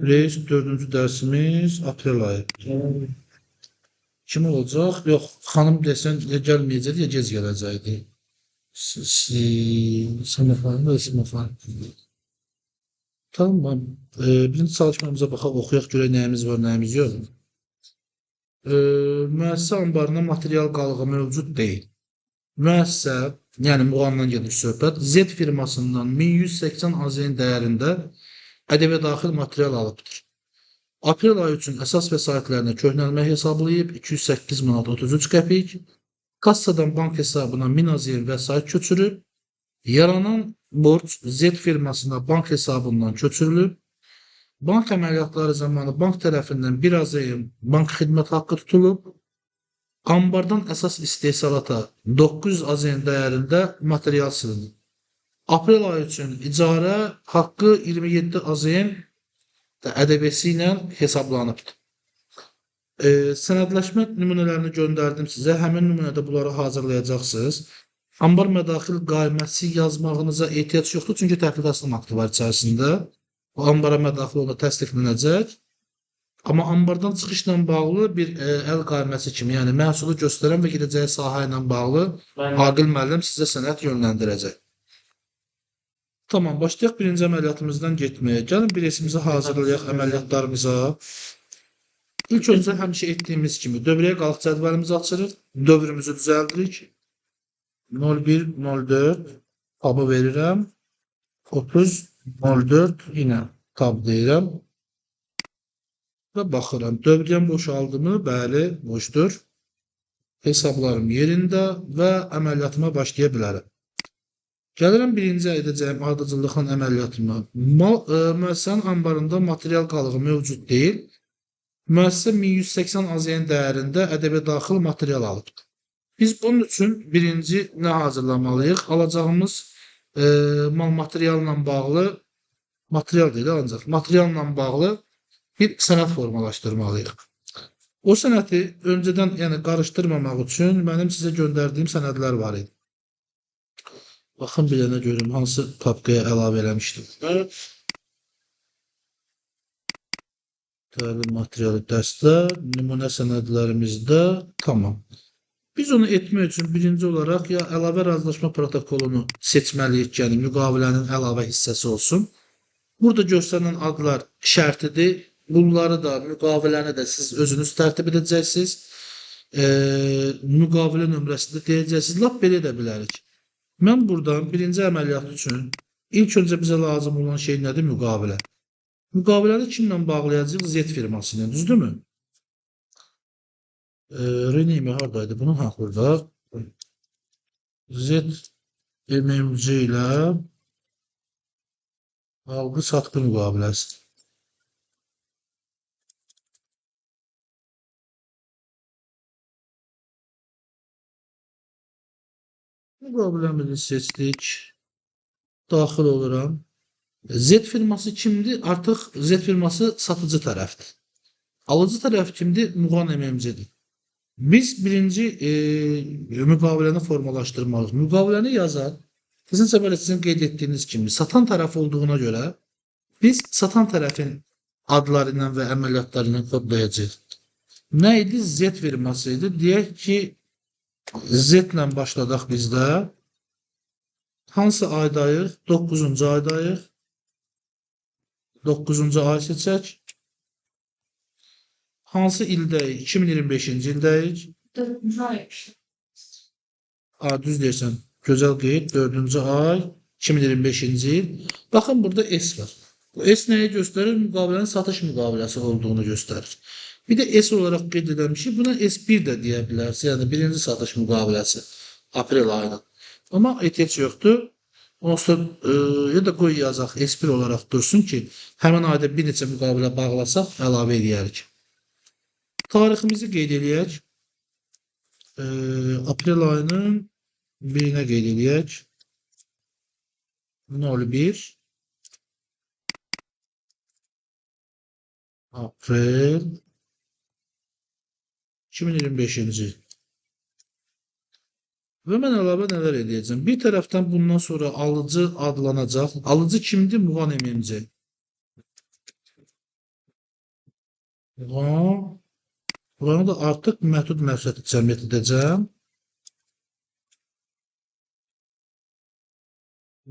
Reis 4-cü dərsimiz aprel ayı. Kim olacaq? Yox, xanım desən ya gəlməyəcək ya gec gələcəkdi. Sınıflar da sınıflar. Tamam. Birinci çalışmamıza baxaq, oxuyaq görək nəyimiz var, nəyimiz yox. Müəssisə anbarında material qalığı mövcud deyil. Müəssisə, yəni muğamdan gedir söhbət, Z firmasından 1180 AZN dəyərində ədəbə daxil material alıbdır. Aprel ayı üçün əsas vəsaitlərinə köhnəlmə hesablayıb 208 manat 33 qəpik, kassadan bank hesabına 1000 AZN vəsait köçürüb, yaranan borc Z firmasına bank hesabından köçürülüb, bank əməliyyatları zamanı bank tərəfindən 1 AZN bank xidmət haqqı tutulub, ambardan əsas istehsalata 900 AZN dəyərində material silinib. Aprel ayı üçün icarə haqqı 27 AZN ədəbəsi ilə hesablanıbdır. Sənədləşmə nümunələrini göndərdim sizə. Həmin nümunədə bunları hazırlayacaqsınız. Ambar mədaxil qaiməsi yazmağınıza ehtiyac yoxdur, çünki təhvil təslim aktı var içərisində. O ambara mədaxil ona təsdiqlənəcək. Amma ambardan çıxışla bağlı bir əl qaiməsi kimi, yəni məhsulu göstərən və gedəcəyi sahə ilə bağlı Aqil müəllim sizə sənəd yönləndirəcək. Tamam, başlayaq birinci əməliyyatımızdan getməyə. Gəlin birisimizi hazırlayaq əməliyyatlarımıza. İlk öncə həmişə etdiyimiz kimi dövrəyə qalıq cədvəlimizi açırıq, dövrümüzü düzəldirik. 0104 tabı verirəm. 3004 yenə tab deyirəm. Və baxıram, dövrəm boşaldı mı? Bəli, boşdur. Hesablarım yerində və əməliyyatıma başlaya bilərəm. Gəlirəm birinci edəcəyim ardıcıllıqla əməliyyatıma. Müəssisənin ambarında material qalığı mövcud deyil. Müəssisə 1180 AZN dəyərində ədəbə daxil material alıbdır. Biz bunun üçün birinci nə hazırlamalıyıq? Alacağımız mal materialla bağlı, material deyil ancaq, materialla bağlı bir sənəd formalaşdırmalıyıq. O sənədi öncədən qarışdırmamaq üçün mənim sizə göndərdiyim sənədlər var idi. Baxın bir dənə görüm hansı papkaya əlavə eləmişdim. Təlim materialı dərslər, nümunə sənədlərimizdə tamam. Biz onu etmək üçün birinci olaraq ya əlavə razılaşma protokolunu seçməliyik, yəni müqavilənin əlavə hissəsi olsun. Burada göstərilən adlar şərtidir. Bunları da, müqaviləni də siz özünüz tərtib edəcəksiniz. Müqavilə nömrəsində deyəcəksiniz. Lap belə edə bilərik. Mən buradan birinci əməliyyat üçün ilk öncə bizə lazım olan şey nədir? Müqavilə. Müqaviləni kimlə bağlayacağıq? Z firması ilə, düzdürmü? Reneymi haradaydı? Bunun burada. Z MMC ilə alqı-satqı müqaviləsi. Müqaviləmizi seçdik. Daxil oluram. Z firması kimdir? Artıq Z firması satıcı tərəfdir. Alıcı tərəf kimdir? Muğan MMC-dir. Biz birinci müqaviləni formalaşdırmalıyıq. Müqaviləni yazar. Sizin qeyd etdiyiniz kimi satan tərəf olduğuna görə biz satan tərəfin adları ilə və əməliyyatları ilə kodlayacağıq. Nə idi? Z firması idi. Deyək ki, Z ilə başladaq bizdə. Hansı aydayıq? 9-cu aydayıq. 9-cu ay seçək. Hansı ildəyik? 2025-ci ildəyik. 4-cü ay. Düz deyirsən. Gözəl qeyd. 4-cü ay 2025-ci il. Baxın, burada S var. Bu S nəyi göstərir? Müqavilənin satış müqaviləsi olduğunu göstərir. Bir də S olaraq qeyd edilmişik. Buna S1 də deyə bilərsiniz. Yəni birinci satış müqaviləsi. Aprel ayının. Amma ehtiyac yoxdur. Onsuz ya da qoy yazaq S1 olaraq dursun ki, həmin ayda bir neçə müqavilə bağlasaq əlavə edərik. Tariximizi qeyd edək. Aprel ayının 1-nə qeyd edək. 01 Aprel 2025-ci il. Və mən əlavə nələr edəcəm? Bir tərəfdən bundan sonra alıcı adlanacaq. Alıcı kimdir? Muğan MMC. Buranı, buranı da artıq məhdud məsuliyyətli cəmiyyət edəcəm.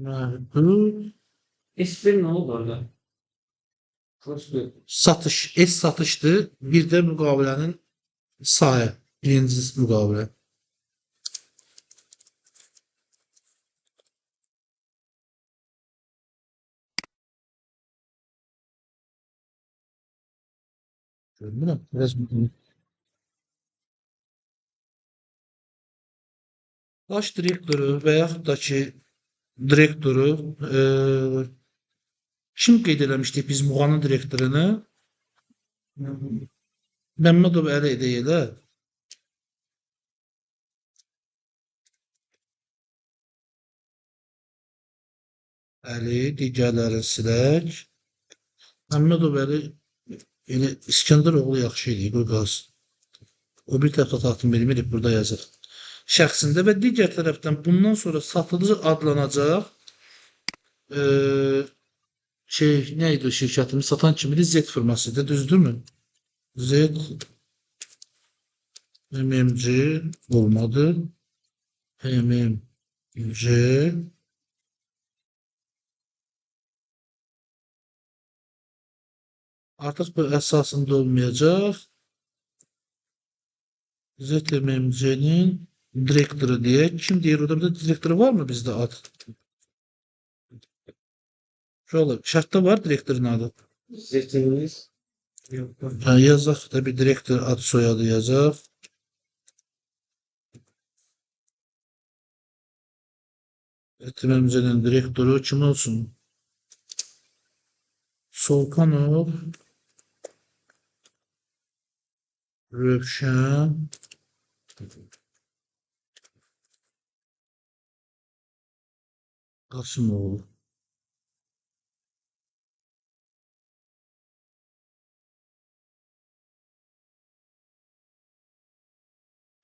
Məhdud S1 ne oldu orada? Nasıl? satış, S satışdır. Bir də müqavilənin sayı. Birinci müqavilə. Görmürəm. Biraz baş direktoru və yaxud da ki direktoru kim qeyd eləmişdik biz Muğanın direktorunu? Məmmədov Əli edək elə. Əli, digərlərini silək. Məmmədov Əli elə İskəndəroğlu yaxşı eləyib, o qalsın. O bir tərəfdə taxtım verməyib, burada yazır. Şəxsində və digər tərəfdən bundan sonra satıcı adlanacaq neydi o şirkətimiz satan kimidir? Z firmasıydı, düzdürmü? Z MMC olmadı. MMC artıq bu əsasında olmayacaq. ZMMC'nin direktoru diye. Kim deyir? Orada bir de direktoru var mı bizde ad? Şöyle şartta var direktörün adı. Zeytinimiz yok. Ha, yazaq da bir direktör ad soyadı yazaq. ZMMC'nin direktoru kim olsun? Solkanov Rövşən Qasımoğlu.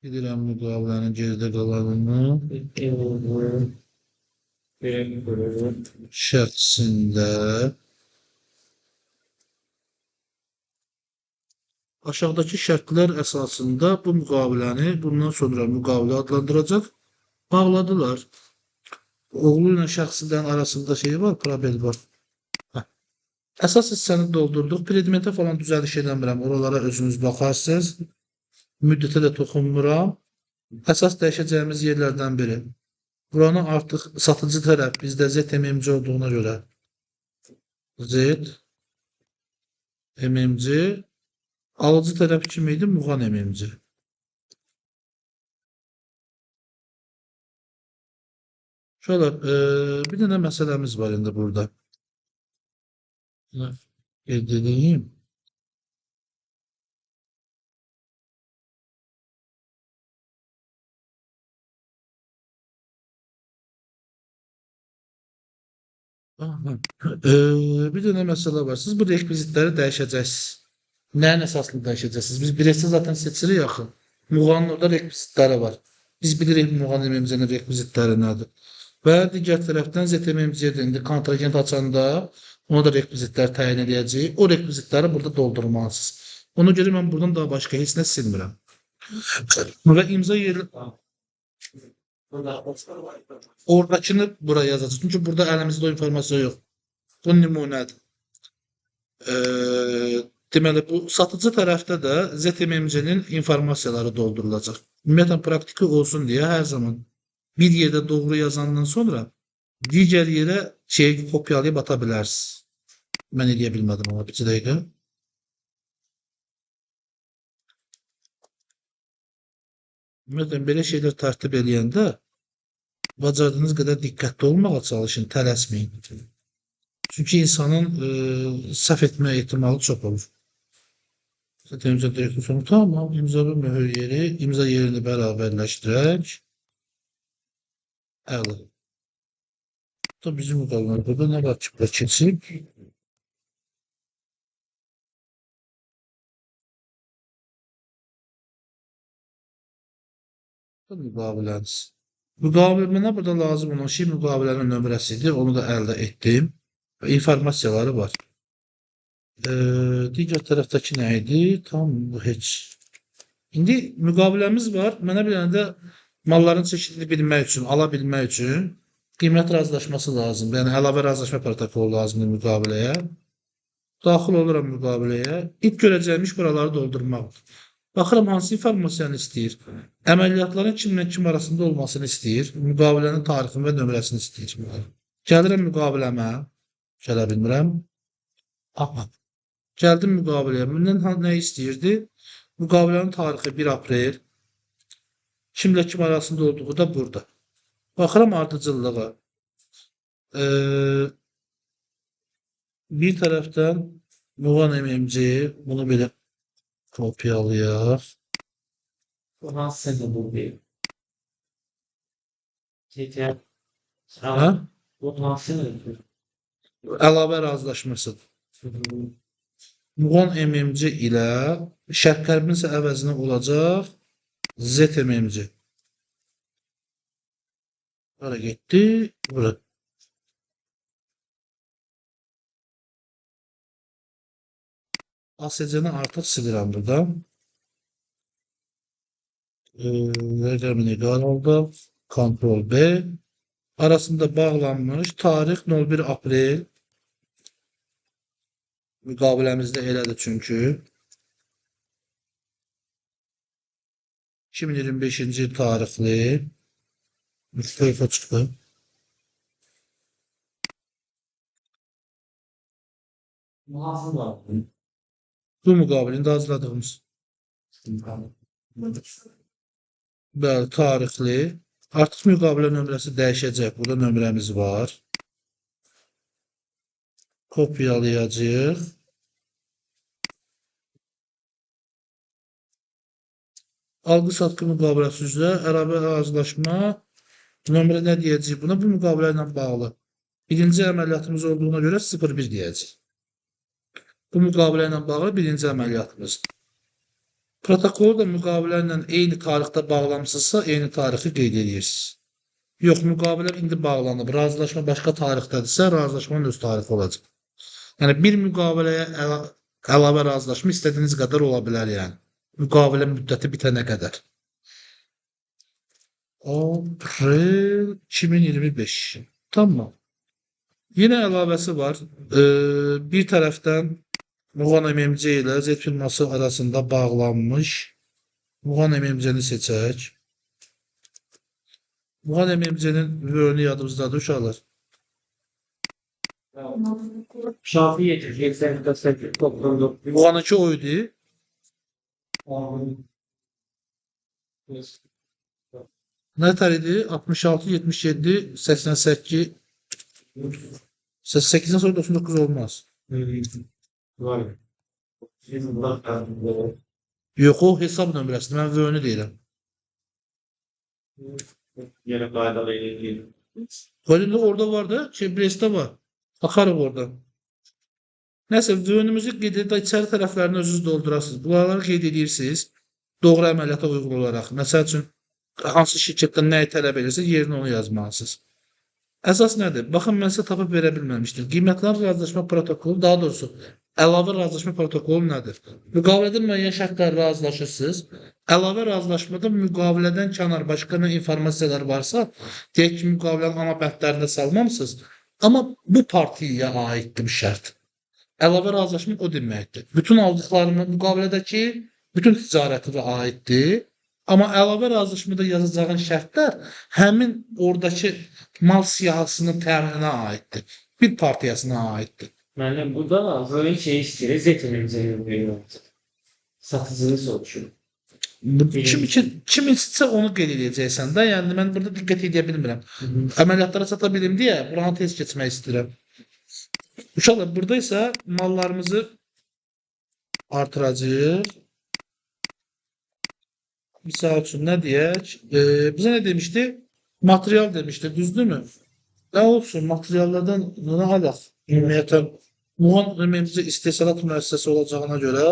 Bilirəm müqavilənin geridə qalanını şərtsində aşağıdakı şərtlər əsasında bu müqaviləni bundan sonra müqavilə adlandıracaq. Bağladılar. Oğlu ilə şəxslərin arasında şey var, probel var. Hə. Əsas hissəni doldurduq. Predmetə falan düzəliş eləmirəm. Oralara özünüz baxarsınız. Müddətə də toxunmuram. Əsas dəyişəcəyimiz yerlərdən biri. Buranı artıq satıcı tərəf bizdə ZMMC olduğuna görə ZMMC alıcı tərəf kim idi? Muğan MMC. Şöyle bir dənə məsələmiz var indi burada. Qeyd edeyim. Bir dənə məsələ var. Siz bu rekvizitləri dəyişəcəksiniz. Nəyin əsaslı dəyişəcəksiniz? Biz birisi zaten seçirik axı. Muğanın orada rekvizitləri var. Biz bilirik Muğan MMC-nin rekvizitləri nədir. Və digər tərəfdən ZMMC-də indi kontragent açanda ona da rekvizitlər təyin edəcəyik. O rekvizitləri burada doldurmalısınız. Ona görə mən buradan daha başqa heç nə silmirəm. Və imza yeri oradakını buraya yazacağız. Çünki burada əlimizdə o informasiya yox. Bu nümunədir. Deməli, bu satıcı tərəfdə də ZMMC-nin informasiyaları doldurulacaq. Ümumiyyətlə, praktiki olsun deyə hər zaman bir yerdə doğru yazandan sonra digər yerə kopyalayıb ata bilərsiniz. Mən eləyə bilmədim ama bir dəqiqə. Ümumiyyətlə, belə şeylər tərtib eləyəndə bacardığınız qədər diqqətli olmağa çalışın, tələsməyin. Çünki insanın səhv etmə ehtimalı çox olur. Zaten imza direktör sonu tamam. İmza və möhür yeri, imza yerini bərabərləşdirək. Əla. Da bizim müqavilələrdə nə var ki, keçib. Müqaviləniz. Müqavilə burada lazım olan şey müqavilənin nömrəsidir. Onu da əldə etdim. Və informasiyaları var. Digər tərəfdəki nə idi? Tam bu heç. İndi müqaviləmiz var. Mənə bir dənə də malların çeşidini bilmək üçün, ala bilmək üçün qiymət razılaşması lazımdır. Yəni əlavə razılaşma protokolu lazımdır müqaviləyə. Daxil oluram müqaviləyə. İlk görəcəyimiz buraları doldurmaqdır. Baxıram hansı informasiyanı istəyir. Əməliyyatların kimlə kim arasında olmasını istəyir. Müqavilənin tarixini və nömrəsini istəyir. Gəlirəm müqaviləmə. Gələ bilmirəm. Aha. Gəldim müqaviləyə. Məndən nə istəyirdi? Müqavilənin tarixi 1 aprel. Kimlə kim arasında olduğu da burada. Baxıram ardıcıllığa. Bir tərəfdən Muğan MMC, bunu belə kopyalayaq. Bu hansı sene bu değil? TTL. Hə? Bu hansı sene bu? Əlavə razılaşmasıdır. Muğan MMC ilə şərq qərbin isə əvəzinə olacaq ZMMC. Hara getdi? Bura. ASC-ni artıq silirəm burada. Rəqəmini qaldı. Ctrl B. Arasında bağlanmış. Tarix 01 aprel. Müqaviləmizdə elədir çünki. 2025-ci il tarixli. Müstəyifa çıxdı. Muhafız var. Bu müqavilində hazırladığımız. Bəli, tarixli. Artıq müqavilə nömrəsi dəyişəcək. Burada nömrəmiz var. Kopyalayacağıq. Alqı-satqı müqaviləsi üzrə əlavə razılaşma nömrə nə deyəcək buna? Bu müqavilə ilə bağlı. Birinci əməliyyatımız olduğuna görə 01 deyəcək. Bu müqavilə ilə bağlı birinci əməliyyatımızdır. Protokolu da müqavilə ilə eyni tarixdə bağlamısınızsa, eyni tarixi qeyd edirsiniz. Yox, müqavilə indi bağlanıb, razılaşma başqa tarixdədirsə, razılaşmanın öz tarixi olacaq. Yəni, bir müqaviləyə əlavə razılaşma istədiyiniz qədər ola bilər, yəni. Müqavilə müddəti bitənə qədər. Aprel 2025. Tamam. Yenə əlavəsi var. Bir tərəfdən Muğan MMC ilə Z firması arasında bağlanmış. Muğan MMC-ni seçək. Muğan MMC-nin ürünü yadımızdadır uşaqlar. Şafi yetir. 88 99. Muğanınki o idi. Nətər idi? 66, 77, 88. 88'den sonra 99 olmaz. Var. Yox, o hesab nömrəsidir. Mən vönü deyirəm. Yine qaydalı ilgili. Qalində orada var da, Brestdə var. Baxarıq oradan. Nəsə, vönümüzü qeyd edək, içəri tərəflərini özünüz doldurasınız. Bunları qeyd edirsiniz. Doğru əməliyyata uyğun olaraq. Məsəl üçün, hansı şirkətdən nəyi tələb edirsə, yerinə onu yazmalısınız. Əsas nədir? Baxın, mən sizə tapıb verə bilməmişdim. Qiymətlər razılaşma protokolu, daha doğrusu, əlavə razılaşma protokolu nədir? Müqavilədə müəyyən şərtlər razılaşırsınız. Əlavə razılaşmada müqavilədən kənar başqa nə informasiyalar varsa, deyək ki, müqavilənin ana bəndlərində salmamısınız. Amma bu partiyaya aiddir bu şərt. Əlavə razılaşma o deməkdir. Bütün aldıqlarımı müqavilədəki bütün ticarətinə aiddir. Amma əlavə razılaşmada yazacağın şərtlər həmin oradakı mal siyahısının təminə aiddir. Bir partiyasına aiddir. Müəllim, burada böyle şey istəyir, zetimimize veriyor. Satıcını soruşuyor. Kim istsə onu qeyd edəcəksən də. Yəni mən burada diqqət edə bilmirəm. Əməliyyatlara sata bilim deyə buranı tez keçmək istəyirəm. Uşaqlar, burada isə mallarımızı artıracağıq. Misal üçün nə deyək? Bizə nə demişdi? Material demişdi, düzdürmü? Nə olsun, materiallardan nə alaq? Ümumiyyətən, Muğan MMC istehsalat müəssisəsi olacağına görə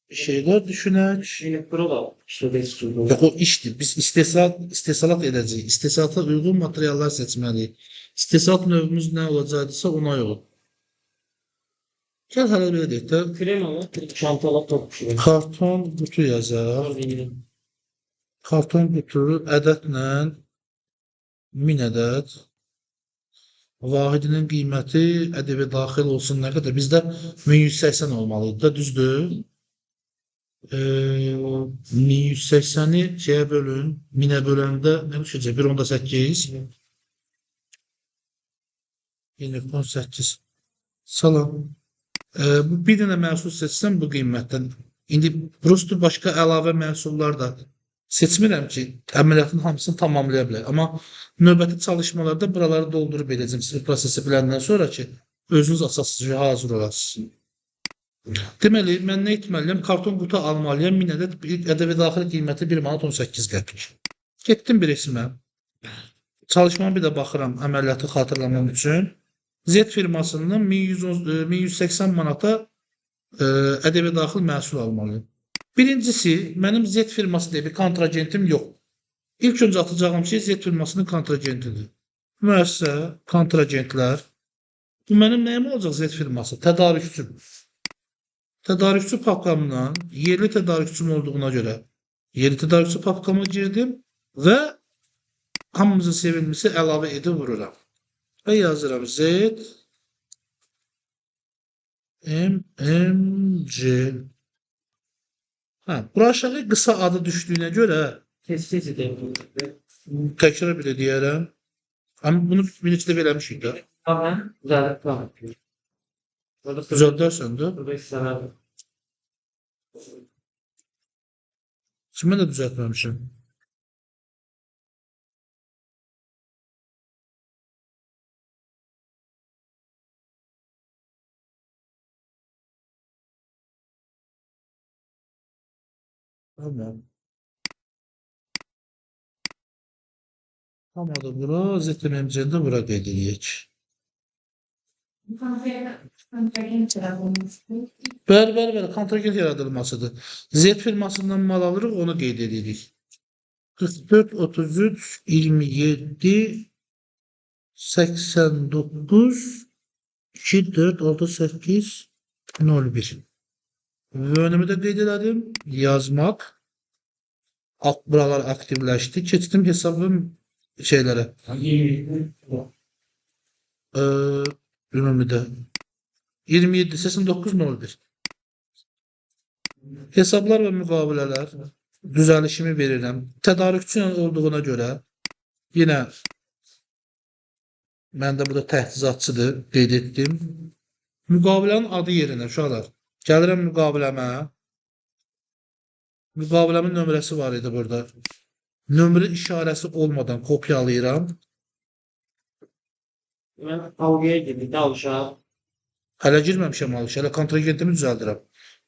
bir şeylər düşünək. Yine prova. Yox, o işdir. Biz istehsalat edəcəyik. İstehsalata uyğun materiallar seçməliyik. İstehsalat növümüz nə olacaqdırsa ona yox. Gəl hələ belə deyək də, Kremalı çantalı top şey. karton qutu yazaq. Karton qutu ədədlə 1000 ədəd. Vahidinin qiyməti ədəbi daxil olsun nə qədər? Bizdə 1180 olmalıdır da, düzdür? 1180-i şeyə bölün, 1000-ə böləndə nə düşəcək? 1.8. 18. Salam. Bu bir dənə məhsul seçsəm bu qiymətdən. İndi prosto başqa əlavə məhsullar da seçmirəm ki, əməliyyatın hamısını tamamlaya bilər. Amma növbəti çalışmalarda buraları doldurub edəcəm sizin prosesi biləndən sonra ki, özünüz əsaslıca hazır olasınız. Deməli, mən nə etməliyəm? Karton qutu almalıyam. 1000 ədəd ədəbi daxil qiyməti 1 manat 18 qəpik. Getdim bir resimə. Çalışmamı bir də baxıram əməliyyatı xatırlamam üçün. Z firmasından 1180 manata ədəbi daxil məhsul almalıyım. Birincisi, mənim Z firması deyə bir kontragentim yox. İlk öncə atacağım şey Z firmasının kontragentidir. Müəssisə, kontragentlər. Bu mənim nəyim olacaq Z firması? Tədarükçüm. Tədarükçü papkamdan yerli tədarükçüm olduğuna görə yerli tədarükçü papkama girdim və hamımızın sevilmisi əlavə edib vururam. Və yazıram Z MMC. Bura aşağı qısa adı düşdüyünə görə Tez edelim. təkrar belə deyərəm. Amma bunu bir neçə dəfə eləmişik də. Tamam. Düzeltip tamam. Burada Düzəldərsən də. Burada istemem. Şimdi mən də düzəltməmişəm. Tamam. Tamam, bura ZMMC-də bura qeyd edək. Bəli, kontragent yaradılmasıdır. Z firmasından mal alırıq, onu qeyd edirik. 44, 33, 27, 89, 2, 4, 6, 8, 01. Yönümü də qeyd elədim. Yazmaq. Buralar aktivləşdi. Keçdim hesabım şeylərə. Ümumidə 27, 89, 01. Hesablar və müqavilələr düzəlişimi verirəm. Tədarükçü olduğuna görə yenə məndə burada təchizatçıdır, qeyd etdim. Müqavilənin adı yerinə uşaqlar. Gəlirəm müqaviləmə. Müqaviləmin nömrəsi var idi burada. Nömrə işarəsi olmadan kopyalayıram. Ben algıya girdik. Alışa. Hələ girməmişəm alışa, hələ kontragentimi düzəldirəm.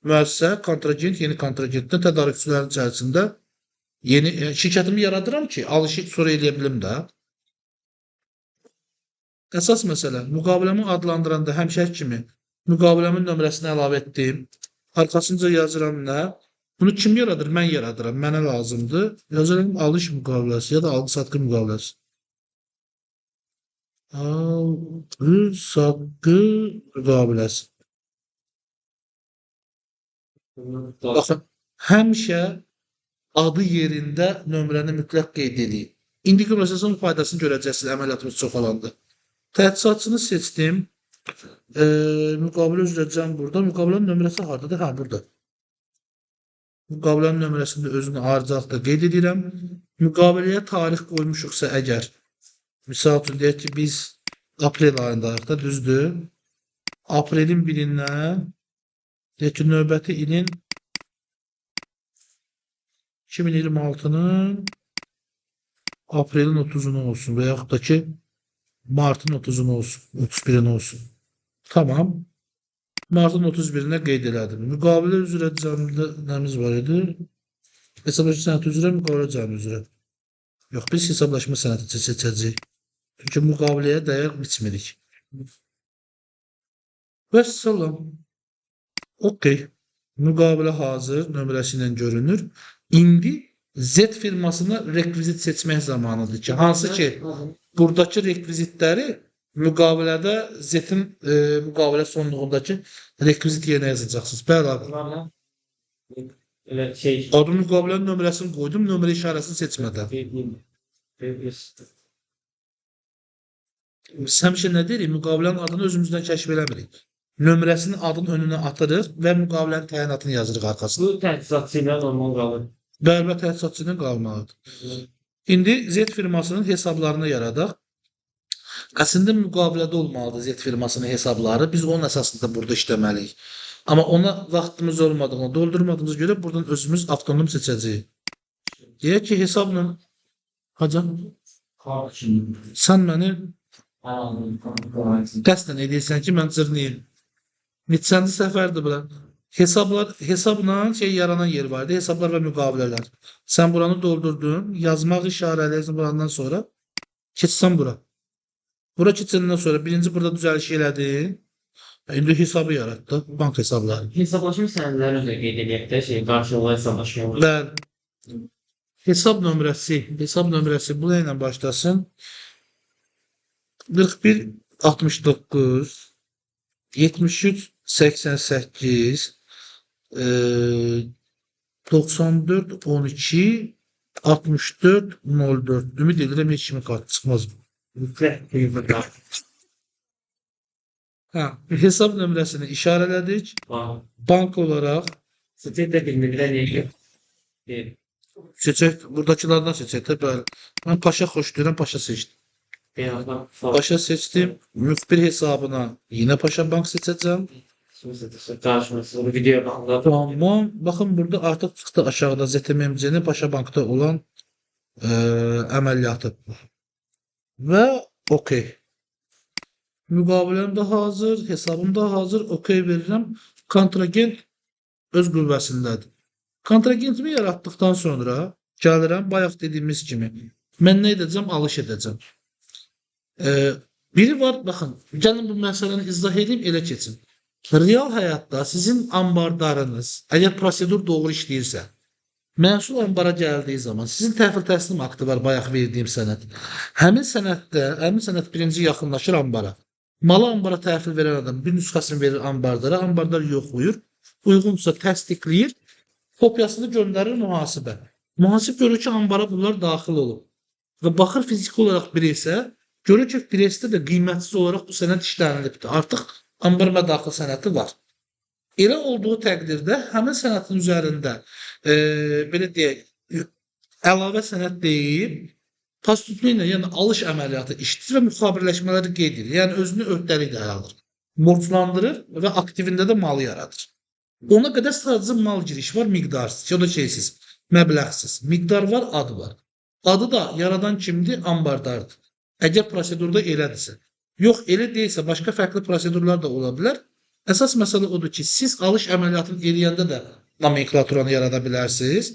Müəssisə, kontragent, yeni kontragentdə tədarükçülərin içərisində yeni şirkətimi yaradıram ki, alışı sonra eləyə bilim də. Əsas məsələ, müqaviləmi adlandıranda həmişəki kimi müqaviləmin nömrəsini əlavə etdim. Arxasınca yazıram nə? Bunu kim yaradır? Mən yaradıram. Mənə lazımdır. Yazıram alış müqaviləsi ya da alqı-satqı müqaviləsi. Alqı-satqı müqaviləsi. Baxın, həmişə adı yerində nömrəni mütləq qeyd edin. İndi prosesinin faydasını görəcəksiniz əməliyyatımız çoxalanda. Təchizatçını seçdim. Müqavilə üzrəcəm burada. Müqavilənin nömrəsi hardadır? Hə, burada. Müqavilənin nömrəsində özünü ayrıcaqda qeyd edirəm. Müqaviləyə tarix qoymuşuqsa əgər, misal üçün deyək ki, biz aprel ayındayıq da, düzdür. Aprelin 1-dən deyək ki, növbəti ilin 2026-nın aprelin 30-unu olsun və yaxud da ki, martın 30-unu olsun, 31-ini olsun. Tamam. Martın 31-nə qeyd elədim. Müqavilə üzrə cəmiləmiz var idi. Hesablaşma sənəti üzrə, müqavilə cəmi üzrə. Yox, biz hesablaşma sənəti seçəcəyik. Çünki müqaviləyə dəyər biçmirik. Və salam. Okey. Müqavilə hazır, nömrəsi ilə görünür. İndi Z firmasına rekvizit seçmək zamanıdır ki, hansı ki, buradakı rekvizitləri müqavilədə Z-in müqavilə sonluğundakı rekvizit yerinə yazacaqsınız. Bəli abi. Valla elə şey Adı müqavilənin nömrəsini qoydum, nömrə işarəsini seçmədən. Biz həmişə nə deyirik? Müqavilənin adını özümüzdən kəşf eləmirik. Nömrəsini adın önünə atırıq və müqavilənin təyinatını yazırıq arxasına. bu təchizatçı ilə normal qalır. Bəli, təsisatçı ilə qalmalıdır. İndi Z firmasının hesablarını yaradaq. Əslində müqavilədə olmalıdır Z firmasının hesabları. Biz onun əsasında burada işləməliyik. Amma ona vaxtımız olmadığını, doldurmadığımız görə buradan özümüz avtonom seçəcəyik. Deyək ki, hesabla hocam sən məni qəsdən edirsən ki, mən cırnıyım. Neçənci səfərdir bura? Hesabla yaranan yer vardı. Hesablar və müqavilələr. Sən buranı doldurdun. Yazmaq işarələyirsən burandan sonra. Keçsən bura. Bura keçəndən sonra birinci burada düzəliş elədin. İndi hesabı yaratdı. Bank hesabları. Hesablaşma sənədləri üzrə qeyd edək də qarşılıqlı hesablaşma olur. Bəli. Hesab nömrəsi bu ilə başlasın. 41 69 73 88 94 12 64 04. Ümid edirəm heç kimin kartı çıxmaz. Mütləq qeyd Hesab nömrəsini işarələdik. Bank olaraq Sizə də bilmirlər niyə? seçək, buradakilardan seçək də bəli. Mən paşa xoşlayıram, paşa seçdim. Paşa seçdim. Müxbir hesabına yine paşa bank seçəcəm. Qarşımızda video baxımda. Tamam. Baxın burada artıq çıxdı aşağıda ZTMMC-nin paşa bankda olan əməliyyatı. Və okey. Müqaviləm də hazır, hesabım da hazır. Okey verirəm. Kontragent öz qüvvəsindədir. Kontragentimi yaratdıqdan sonra gəlirəm bayaq dediyimiz kimi. Mən nə edəcəm? Alış edəcəm. Biri var, baxın. Gəlin bu məsələni izah edeyim, elə keçin. Real həyatda sizin ambardarınız, əgər prosedur doğru işləyirsə, məhsul ambara gəldiyi zaman sizin təhvil təslim aktı var, bayaq verdiyim sənəd. Həmin sənəd birinci yaxınlaşır ambara. Malı ambara təhvil verən adam bir nüsxəsini verir ambardara, ambardar yoxlayır, uyğunsa təsdiqləyir, kopyasını göndərir mühasibə. Mühasib görür ki, ambara bunlar daxil olub. Və baxır fiziki olaraq bireysə, görür ki, bireysə də qiymətsiz olaraq bu sənəd işlənilibdir. Artıq ambar mədaxil sənədi var. Elə olduğu təqdirdə həmin sənədin üzərində belə deyək, əlavə sənəd deyib, postutlu ilə, yəni alış əməliyyatı işləyir və müxabirləşmələri qeyd edir. Yəni özünü öhdəliklə alır. Borclandırır və aktivində də malı yaradır. Ona qədər sadəcə mal giriş var, miqdarsız, ya da şeysiz, məbləğsiz. Miqdar var, adı var. Adı da yaradan kimdir? Ambardardır. Əgər prosedurda elədirsə. Yox, elə deyilsə, başqa fərqli prosedurlar da ola bilər. Əsas məsələ odur ki, siz alış əməliyyatını eləyəndə də nomenklaturanı yarada bilərsiniz.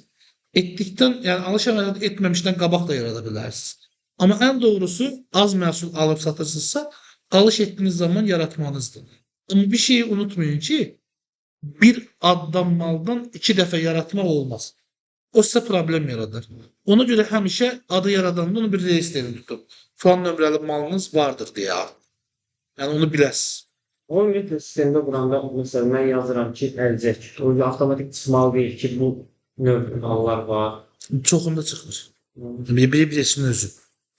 Etdikdən, yəni alış əməliyyatı etməmişdən qabaq da yarada bilərsiniz. Amma ən doğrusu, az məhsul alıb satırsınızsa, alış etdiyiniz zaman yaratmanızdır. Amma bir şeyi unutmayın ki, bir addan maldan 2 dəfə yaratmaq olmaz. O sizə problem yaradır. Ona görə həmişə adı yaradanda onu bir reyestrini tutun. Falan nömrəli malınız vardır deyə. Yəni onu biləsiniz. O ümumiyyətlə sistemdə quranda məsələn mən yazıram ki, əlcək. O avtomatik çıxmalı deyil ki, bu növ mallar var. Çoxunda çıxmır. Birisinin özü.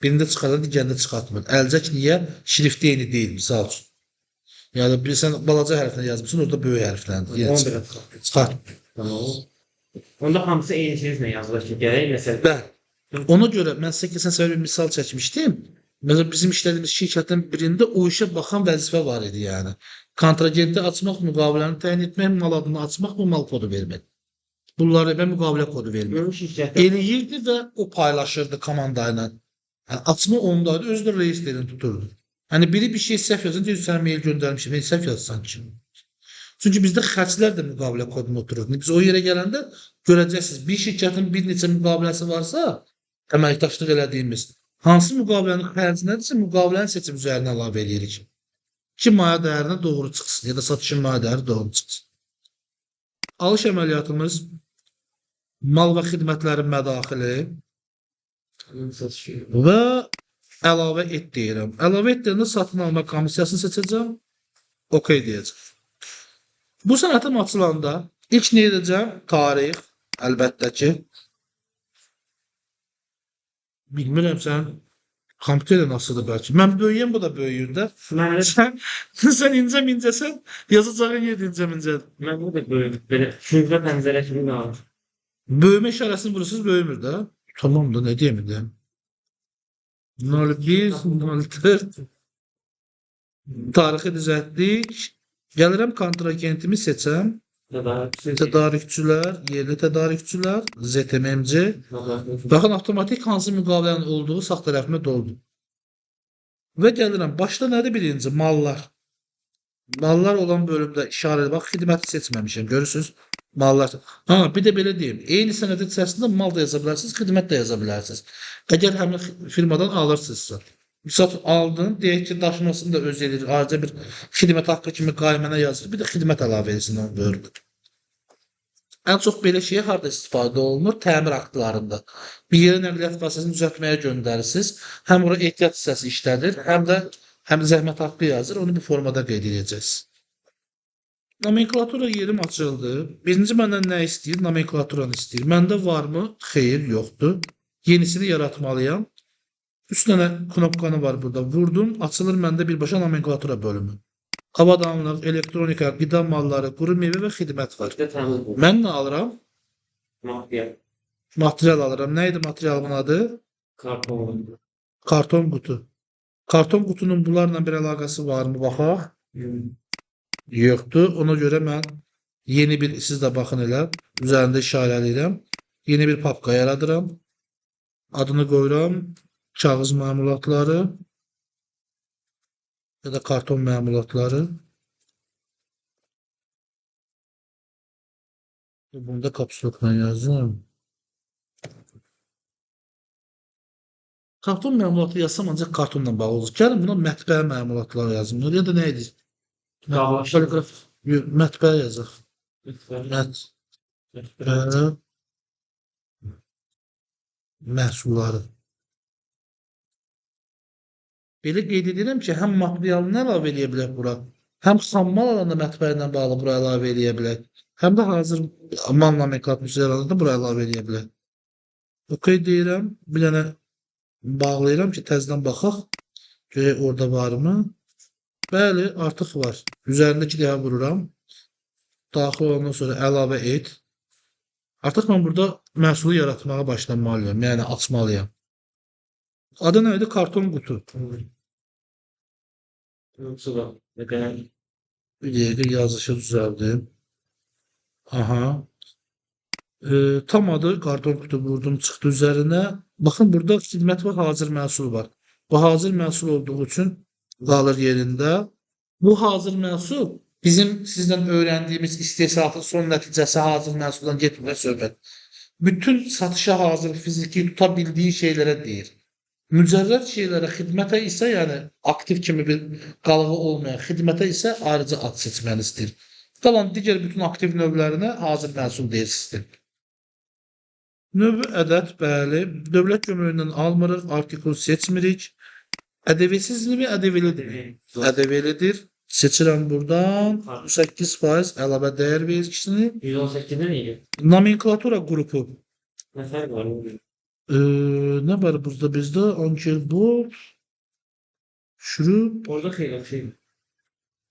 Birində çıxarır, digərində çıxartmır. Əlcək niyə? Şrifti eyni deyil, misal üçün. Yəni bilirsən balaca hərflə yazmışsın, orada böyük hərfləndir. Yəni çıxartmır. Onda hamısı eyni şeylə yazılır ki, gərək məsələn. Bəli. Ona görə mən sizə keçən səfər bir misal çəkmişdim. Məsələn, bizim işlədiyimiz şirkətin birində o işə baxan vəzifə var idi yəni. Kontragenti açmaq, müqaviləni təyin etmək, mal adını açmaq və mal kodu vermək. Bunları və müqavilə kodu vermək. Eləyirdi və o paylaşırdı komanda ilə. Yəni, açma ondaydı, özü də reyestrini tuturdu. Yəni, biri bir şey səhv yazın, deyir, sənə mail göndərmişim, səhv yazsan ki. Çünki bizdə xərclər də müqavilə kodunu oturur. Biz o yerə gələndə görəcəksiniz, bir şirkətin bir neçə müqaviləsi varsa, əməkdaşlıq elədiyimiz, hansı müqavilənin xərcinədirsə, müqavilənin seçim üzərinə əlavə edirik. Ki, maya dəyərinə doğru çıxsın, ya da satışın maya dəyəri doğru çıxsın. Alış əməliyyatımız mal və xidmətlərin mədaxili və Əlavə et deyirəm. Əlavə et deyəndə satın alma komissiyasını seçəcəm. OK deyəcəm. Bu sənətim açılanda ilk nə edəcəm? Tarix, əlbəttə ki. Bilmirəm sən kompüterdə nasıldır bəlkə. Mən böyüyəm, bu da böyüyür də. Məndə Sən incə-mincəsən, yazacağın yer incə-mincədir. məndə də belə şifrə pəncərə kimi qalır. Böyümə işarəsini vurursunuz, böyümür də. Tamam da, nə deyim indi? 01, 04. Tarixi düzəltdik. Gəlirəm kontragentimi seçəm. Tədarükçülər, yerli tədarükçülər, ZTMMC. Baxın, avtomatik hansı müqavilənin olduğu sağ tərəfimə doldu. Və gəlirəm, başda nədir birinci? Mallar. Mallar olan bölümdə işarəli, bax, xidməti seçməmişəm, görürsünüz? Mallar. Ha, bir də belə deyim, eyni sənəd içərisində mal da yaza bilərsiniz, xidmət də yaza bilərsiniz. Əgər həmin firmadan alırsınızsa. Misal aldın, deyək ki, daşımasını da öz edir, ayrıca bir xidmət haqqı kimi qaymənə yazır, bir də xidmət əlavə edilsin onun bölümdə. Ən çox belə şeyə harda istifadə olunur? Təmir aktlarında. Bir yerə nəqliyyat vasitəsini düzəltməyə göndərirsiniz. Həm ora ehtiyat hissəsi işlədir, həm də zəhmət haqqı yazır. Onu bu formada qeyd edəcəksiniz. Nomenklatura yerim açıldı. Birinci məndən nə istəyir? Nomenklaturanı istəyir. Məndə varmı? Xeyr, yoxdur. Yenisini yaratmalıyam. 3 dənə knopkanı var burada. Vurdum, açılır məndə birbaşa nomenklatura bölümü. Avadanlıq, elektronika, qida malları, quru meyvə və xidmət var. Mən nə alıram? Material alıram. Nə idi materialımın adı? Karton qutu. Karton qutunun bunlarla bir əlaqəsi varmı? Baxaq. Yoxdur. Ona görə mən yeni bir, siz də baxın elə, üzərində işarələyirəm. Yeni bir papka yaradıram. Adını qoyuram. Kağız məmulatları ya da karton məmulatları. Bunu da kapsulokla yazdım. Karton məmulatı yazsam ancaq kartonla bağlı olur. Gəlin buna mətbəə məmulatları yazım. Ya da nə edir? Mətbəə yazaq. Mətbəə məhsulları. Belə qeyd edirəm ki, həm materialını əlavə eləyə bilək bura, həm xammal alanda mətbəə ilə bağlı bura əlavə eləyə bilək, həm də hazır mal nomenklaturası alanda bura əlavə eləyə bilək. OK deyirəm, bir dənə bağlayıram ki, təzədən baxaq, görək orada varmı? Bəli, artıq var. Üzərindəki dəyə vururam. Daxil olandan sonra əlavə et. Artıq mən burada məhsulu yaratmağa başlamalıyam, yəni açmalıyam. Adı nə idi? Karton qutu. Bir dəqiqə yazışı düzəldim. Aha. Tam adı karton qutu vurdum, çıxdı üzərinə. Baxın, burada xidmət və hazır məhsul var. Bu hazır məhsul olduğu üçün qalır yerində. Bu hazır məhsul bizim sizdən öyrəndiyimiz istehsalatın son nəticəsi hazır məhsuldan getmir söhbət. Bütün satışa hazır fiziki tuta bildiyi şeylərə deyir. Mücərrəd şeylərə, xidmətə isə, yəni aktiv kimi bir qalığı olmayan xidmətə isə ayrıca ad seçməni istəyir. Qalan digər bütün aktiv növlərinə hazır məhsul deyir sistem. Növü ədəd, bəli. Dövlət gömrüyündən almırıq, artikul seçmirik. Ədəviysizliyi ədəvilidir. Ədəvilidir. Seçirəm buradan. 8% əlavə dəyər vergisini. 118-də neydi? Nomenklatura qrupu. Nə fərq var? Ne var burada bizde? Ankelbor, şurup. Orada xeyli şey.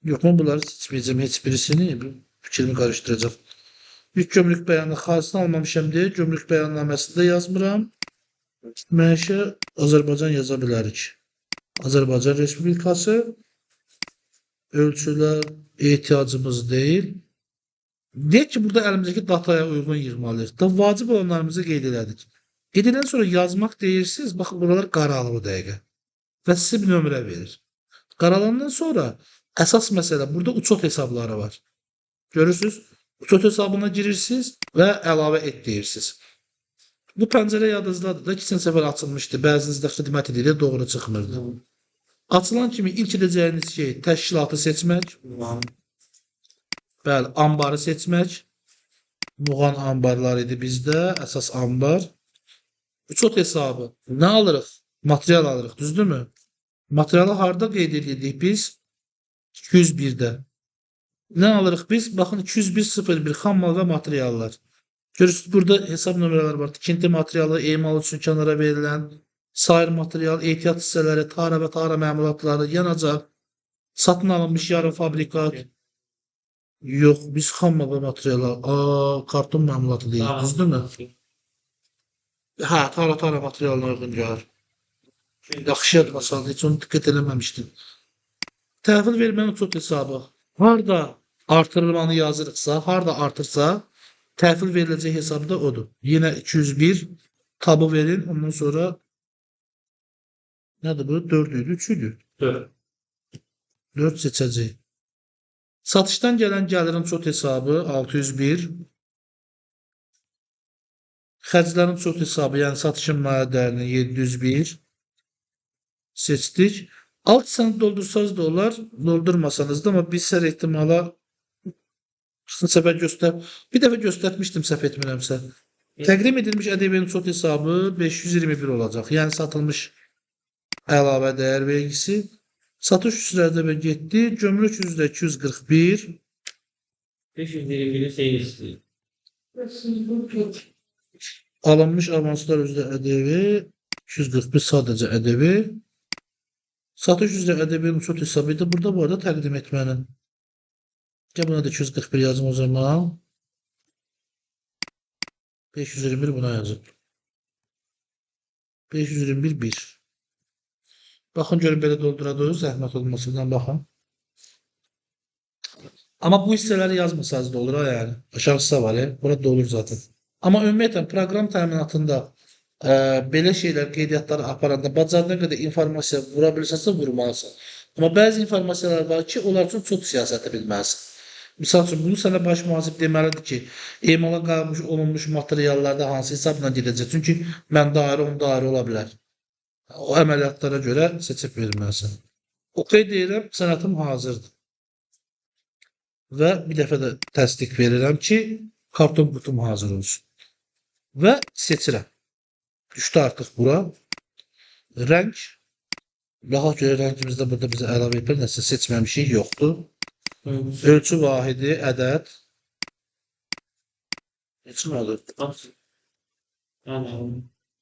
Yok mu bunları seçmeyeceğim hiçbirisini. Fikrimi karıştıracak. İlk gömrük beyanı xaricini almamışam diye gömrük beyannaməsində yazmıram. Məişə Azərbaycan yaza bilərik. Azərbaycan Respublikası. Ölçülər ehtiyacımız deyil. Deyək ki, burada əlimizdəki dataya uyğun yığmalıyıq. Da vacib olanlarımızı qeyd elədik. Qeyddən sonra yazmaq deyirsiniz, baxın buralar qaralır o dəqiqə. Və sizə bir nömrə verir. Qaralandan sonra əsas məsələ, burada uçot hesabları var. Görürsünüz, uçot hesabına girirsiniz və əlavə et deyirsiniz. Bu pəncərə yadınızdadır da, keçən səfər açılmışdı, bəzinizdə xidmət edir, doğru çıxmırdı. Açılan kimi ilk edəcəyiniz şey təşkilatı seçmək, bəli, ambarı seçmək. Muğan ambarlar idi bizdə, əsas ambar. Uçot hesabı. Nə alırıq? Material alırıq, düzdürmü? Materialı harda qeyd edirik biz? 201-də. Nə alırıq biz? Baxın 201.01 xam mal və materiallar. Görürsünüz burada hesab nömrələri var. Tikinti materialı, emal üçün kənara verilən, sair material, ehtiyat hissələri, tara və tara məmulatları, yanacaq, satın alınmış yarım fabrikat. Yox, biz xam mal və materiallar. Karton məmulatı deyil, düzdürmü? Hə, tara materialına uyğun gəlir. Yaxşı yadma saldı, heç onu diqqət eləməmişdim. Təhvil vermənin çox hesabı. Harda artırılmanı yazırıqsa, harda artırsa, təhvil veriləcək hesabı da odur. Yenə 201 tabı verin, ondan sonra nədir bu? 4 idi, 3 idi. 4 seçəcək. Satışdan gələn gəlirin çox hesabı 601. Xərclərin çox hesabı, yəni satışın maliyyə dəyərinin 701. Seçdik. Alt sənəd doldursanız da olar, doldurmasanız da, amma biz hər ehtimala bir dəfə göstərmişdim səhv etmirəmsə. Təqdim edilmiş ƏDV-nin çox hesabı 521 olacaq. Yəni satılmış əlavə dəyər vergisi. Satış üzrə getdi. Gömrük üzrə 241. 521'i şey istiyor. Alınmış avanslar üzrə ƏDV 241 sadəcə ƏDV. Satış üzrə ƏDV-nin çox hesabı da burada bu arada təqdim etmənin. Gəl buna da 241 yazım o zaman. 521 buna yazın. 521 1. Baxın görün belə dolduradınız, zəhmət olmasından baxın. Amma bu hissələri yazmasanız da olur ha yəni. Aşağı hissə var ya, burada da olur zaten. Amma ümumiyyətlə proqram təminatında belə şeylər, qeydiyyatları aparanda bacardığın qədər informasiya vura bilirsənsə vurmalısan. Amma bəzi informasiyalar var ki, onlar üçün çox siyasəti bilməlisən. Misal üçün, bunu sənə baş mühasib deməlidir ki, emala qalmış olunmuş materiallarda hansı hesabla gedəcək. Çünki mən dairə, onun dairə ola bilər. O əməliyyatlara görə seçib verməlisən. OK deyirəm, sənətim hazırdır. Və bir dəfə də təsdiq verirəm ki, karton qutum hazır olsun. Və seçirəm. Düşdü artıq bura. Rəng. Baxaq görə rəngimizdə burada bizə əlavə bir nəsə seçməmişik, yoxdur. Ölçü vahidi, ədəd. Ne çıxmalı?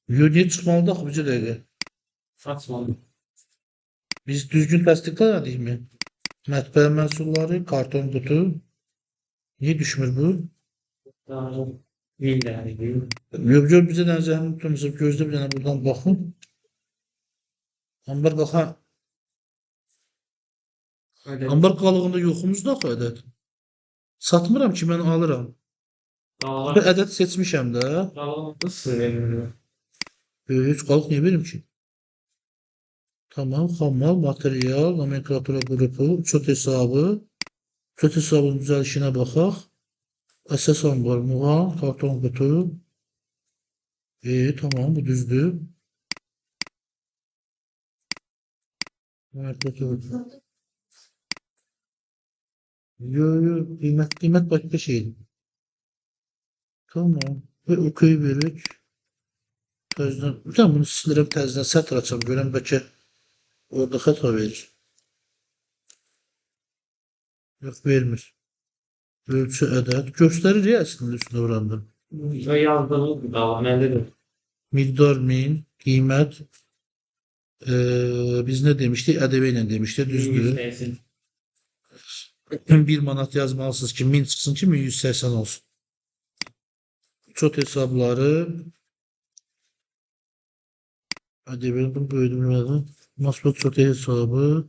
Niyə çıxmalıdır axı bizə dəqiqə? Açmalı. Biz düzgün təsdiqlədik mi? Mətbəə məhsulları, karton qutu. Niyə düşmür bu? Yox, bizə dənə zəhmət tutmuşuq, gözlə bir dənə buradan baxın. Ambar qaxa. Ambar qalığında yoxumuz da axı ədəd. Satmıram ki, mən alıram. Və ədəd seçmişəm də. Heç qalıq niyə verim ki? Tamam, xammal, material, nomenklatura qrupu, çöt hesabı. Çöt hesabının düzəlişinə baxaq. Əsas ambar, muğam, karton qutu. Tamam, bu düzdür. Yo, qiymət başqa şeydir. Tamam, və okey verək. Təzdən, bir tane bunu silirəm, təzdən sətr açam, görəm bəlkə orada xəta verir. Yox, vermir. Ölçü, ədəd. Göstərir ya əslində üstündə oranında. Yazdığınız bir dava, mənədir. Miqdar 1000, qiymət. Biz nə demişdik? ƏDV ilə demişdik, düzdür. 1 manat yazmalısınız ki, 1000 çıxsın ki, 1180 olsun. Çöt hesabları. ƏDV-nin bunu böldüm. Masbot çöt hesabı.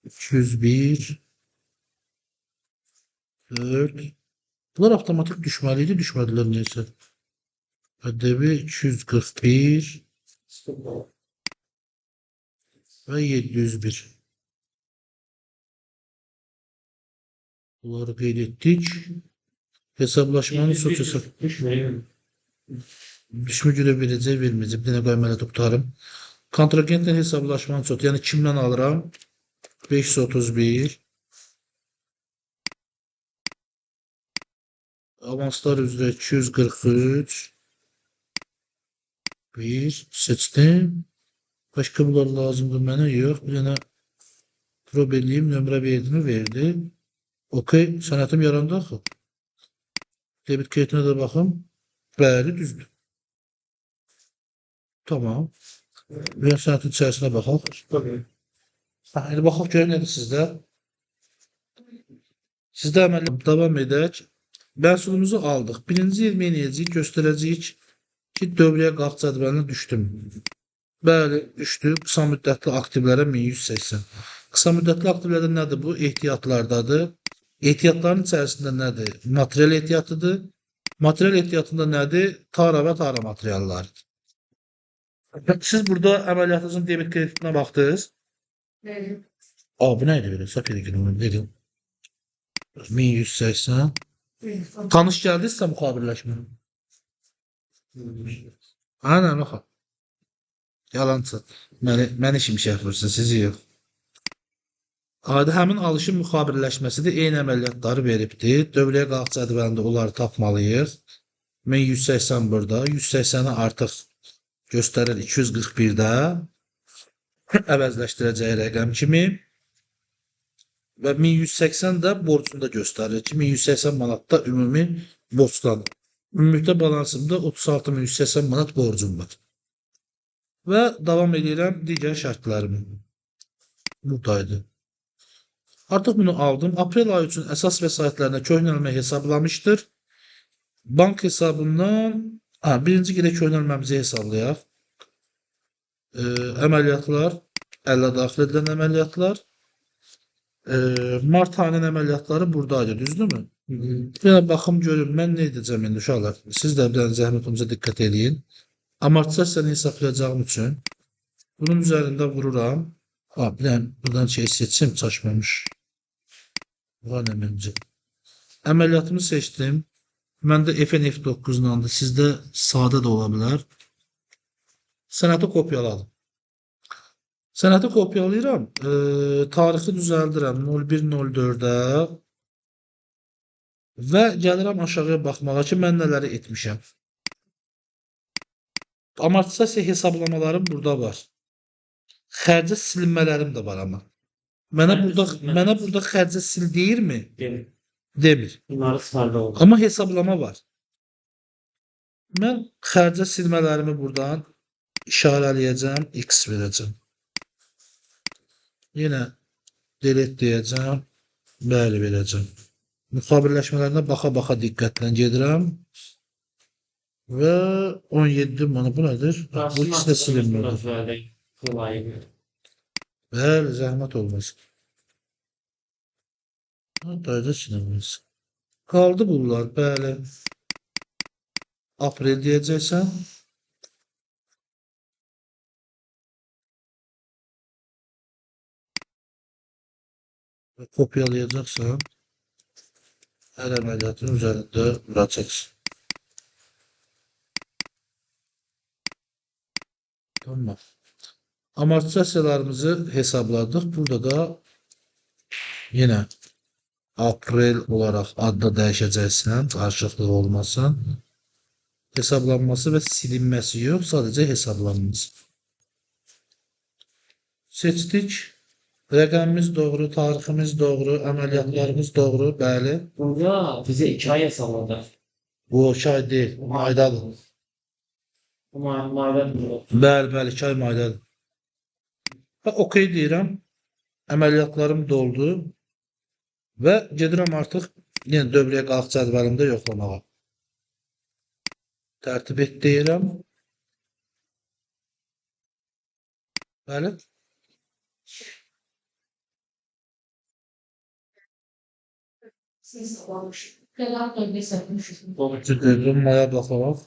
201. 4. Bunlar avtomatik düşməliydi, düşmədilər neysə. ƏDV 241 və 701. Bunları qeyd etdik. Hesablaşmanın çox hesab. Düşmə görə verəcək, verməyəcək. Bir dənə qaymələ tutarım. Kontragentlə hesablaşmanın çox. Yəni kimdən alıram? 531. Avanslar üzrə 243. 1 seçdim. Başka bunlar lazımdır mənə yox. Bir dənə probeliyim nömrə verdimi verdi. Okey, sənətim yarandı axı. Debit kreditine de baxım. Bəli, düzdür. Tamam. Bir sənətin içərisinə baxaq. Tabii. İndi baxaq görək nədir sizdə. Sizdə əməliyyat davam edək. Məhsulumuzu aldıq. Birinci il eləyəcəyik, göstərəcəyik ki, dövrəyə qalx cədvəlinə düşdüm. Bəli, düşdü. Qısa müddətli aktivlərə 1180. Qısa müddətli aktivlərdə nədir bu? Ehtiyatlardadır. Ehtiyatların içərisində nədir? Material ehtiyatıdır. Material ehtiyatında nədir? Tara və tara materiallarıdır. Siz burada əməliyyatınızın debit kreditinə baxdınız. Bu neydi böyle? Safiyyə günü dedim. 1180. Tanış gəldinizsə müxabirləşmə. Aynen o. Yalançı. Mən işim şey yapırsa sizi yox. Adi həmin alışın müxabirləşməsidir. Eyni əməliyyatları veribdir. Dövrəyə qalx cədvəlində onları tapmalıyıq. 1180 burada. 180'i artıq göstərir 241'də. Əvəzləşdirəcəyi rəqəm kimi. Və 1180 də borcunda göstərir ki, 1180 manatda ümumi borclanır. Ümumilikdə balansımda 36.180 manat borcum var. Və davam edirəm digər şərtlərimi. Buradaydı. Artıq bunu aldım. Aprel ayı üçün əsas vəsaitlərinə köhnəlmə hesablamışdır. Bank hesabından birinci gedək köhnəlməmizi hesablayaq. Əməliyyatlar, 50 daxil edilən əməliyyatlar. Mart ayının əməliyyatları buradaydı, düzdürmü? Bir baxım görün, mən nə edəcəm indi uşaqlar? Siz də bir dənə zəhmətimizə diqqət edin. Amortizasiyanı hesablayacağım üçün bunun üzərində vururam. Bir dənə buradan şey seçim, çaşmamış. Var nə məncə. Əməliyyatımı seçdim. Məndə FNF9-dandır, sizdə sadə də ola bilər. Sənəti kopyaladım. Sənəti kopyalayıram. Tarixi düzəldirəm 01.04'də və gəlirəm aşağıya baxmağa ki, mən nələri etmişəm. Amortizasiya hesablamalarım burada var. Xərcə silinmələrim də var amma. Mənə burada xərcə sil deyirmi? Demir. Bunları çıxarda oldu. Amma hesablama var. Mən xərcə silmələrimi buradan işarələyəcəm, X verəcəm. Yine delete deyəcəm, bəli verəcəm. Müxabirləşmələrinə baxa-baxa diqqətlə gedirəm. Və 17 mana bu nədir? Bu ikisi də silinmədir. Bəli, zəhmət olmasın. Dayda silinməz. Qaldı bunlar, bəli. Aprel deyəcəksən. Kopyalayacaksan her əməliyyatın üzərində vuracaqsın. Tamam. Amortizasiyalarımızı hesabladık. Burada da yine Aprel olarak adda dəyişəcəksən, qarşılıqlı olmasın. Hesablanması və silinməsi yox, sadəcə hesablanması. Seçdik. Rəqəmimiz doğru, tariximiz doğru, əməliyyatlarımız doğru, bəli. Burada bizə 2 ay hesapladı. Bu 2 ay deyil, aydadır. Maydadır. Bəli, 2 ay maydadır. Və okey deyirəm, əməliyyatlarım doldu və gedirəm artıq yenə dövrəyə qalx cədvəlimdə yoxlamağa. Tərtib et deyirəm. Bəli. Maya baxaraq.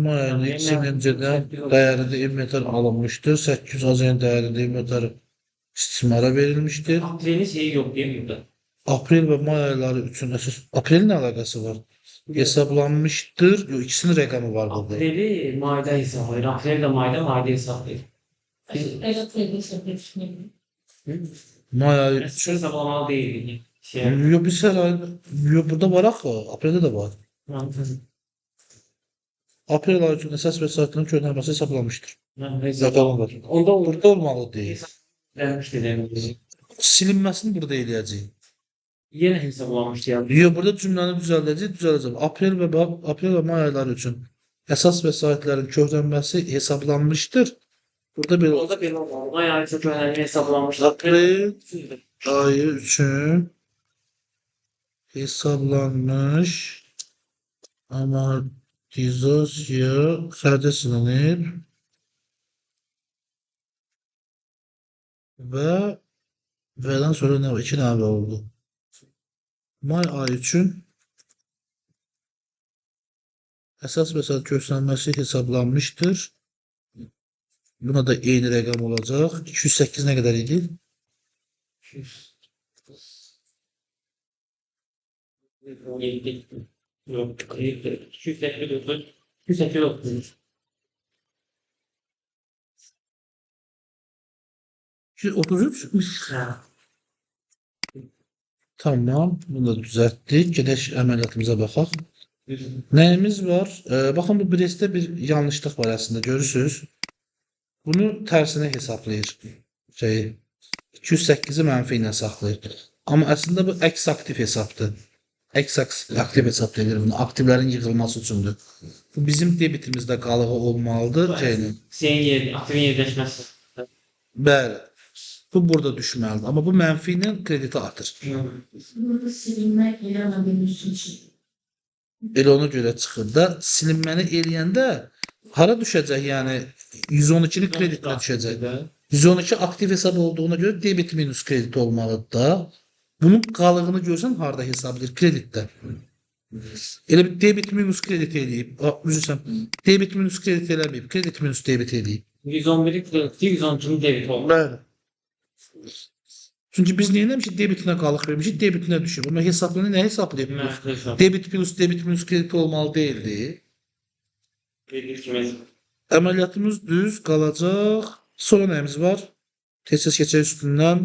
Maya ayının 2-cidən dəyərli inventar alınmışdır. 800 azən dəyərli inventar istismara verilmişdir. Aprelin şeyi yok değil mi burada? Aprel və may ayları üçün əsas. Aprelin əlaqəsi var. Hesablanmışdır. Yox, ikisinin rəqəmi var burada. Apreli mayda hesaplayır. Aprel de mayda hesaplayır. May ayı Eski üçün. hesaplamalı değil. Yox, bir sər ayı. Yox, burada var axı. Apreldə də var. Aprel ayı üçün əsas vəsaitlərin köhnəlməsi hesablanmışdır. Hesablam var. Onda olur. Burada olmalı deyil. Hesablanmışdı demek. Silinməsini burada eləyəcəyik. Yine hesaplanmıştı yani. Yox, burada cümləni düzəldəcək. Aprel və may ayları üçün əsas vəsaitlərin köhnəlməsi hesablanmışdır. Burada belə olacaq. Orada bir olmalı. May ayı çok önemli hesaplanmıştı. Aprel ayı üçün hesablanmış amortizasiya xərci silinir və sonra nə var? 2 nəvə oldu. May ayı üçün əsas vəsait köhnəlməsi hesablanmışdır. Buna da eyni rəqəm olacaq. 208 nə qədər idi? 233. Tamam. Bunu da düzəltdik. Gedək əməliyyatımıza baxaq. Nəyimiz var? Baxın, bu Brestdə bir yanlışlıq var əslində. Görürsünüz. Bunu tərsinə hesablayır. 208-i mənfi ilə saxlayır. Amma əslində bu əks aktiv hesabdır. Əks aktiv hesab deyilir bunu. Aktivlərin yığılması üçündür. Bu bizim debitimizdə qalığı olmalıdır. Senin aktivin yerleşmesi. Bəli. Bu burada düşməlidir. Amma bu mənfi ilə krediti artır. Burada silinmək eləmədiyimiz üçün. Elə ona görə çıxır da silinməni eləyəndə hara düşəcək? Yəni 112-ni kreditinə düşəcək. 112 aktiv hesab olduğuna görə debit minus kredit olmalıdır da. Bunun qalığını görsən harda hesab edir? Kreditdə. Elə bir debit minus kredit eləyib. Üzrsən, debit minus kredit eləməyib. Kredit minus debit eləyib. 111'i krediti, 112'nin debit oldu. Bəli. Çünki biz neyləmişik? Debitinə qalıq vermişik, debitinə düşüb. Amma hesabını nə hesablayıb? Debit minus kredit olmalı deyildi. Əməliyyatımız düz qalacaq. Sonra nəyimiz var? Tez-tez keçək üstündən.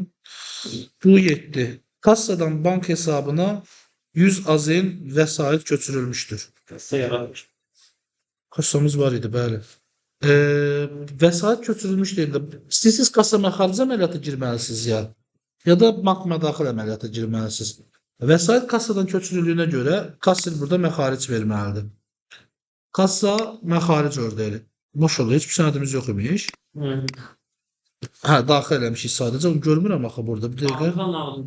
Bu 7. Kassadan bank hesabına 100 AZN vəsait köçürülmüşdür. Kasa yaratmış. Kassamız var idi, bəli. Vəsait köçürülmüş deyildi. İstəyirsiniz kassa məxarici əməliyyata girməlisiniz ya da bank mədaxil əməliyyata girməlisiniz. Vəsait kassadan köçürüldüyünə görə kassir burada məxaric verməlidir. Kassa məxaric ördəyi. Boş olur, heç bir sənədimiz yox imiş. Daxil eləmişik sadəcə. Onu görmürəm axı burada. Bir dəqiqə. Anladım.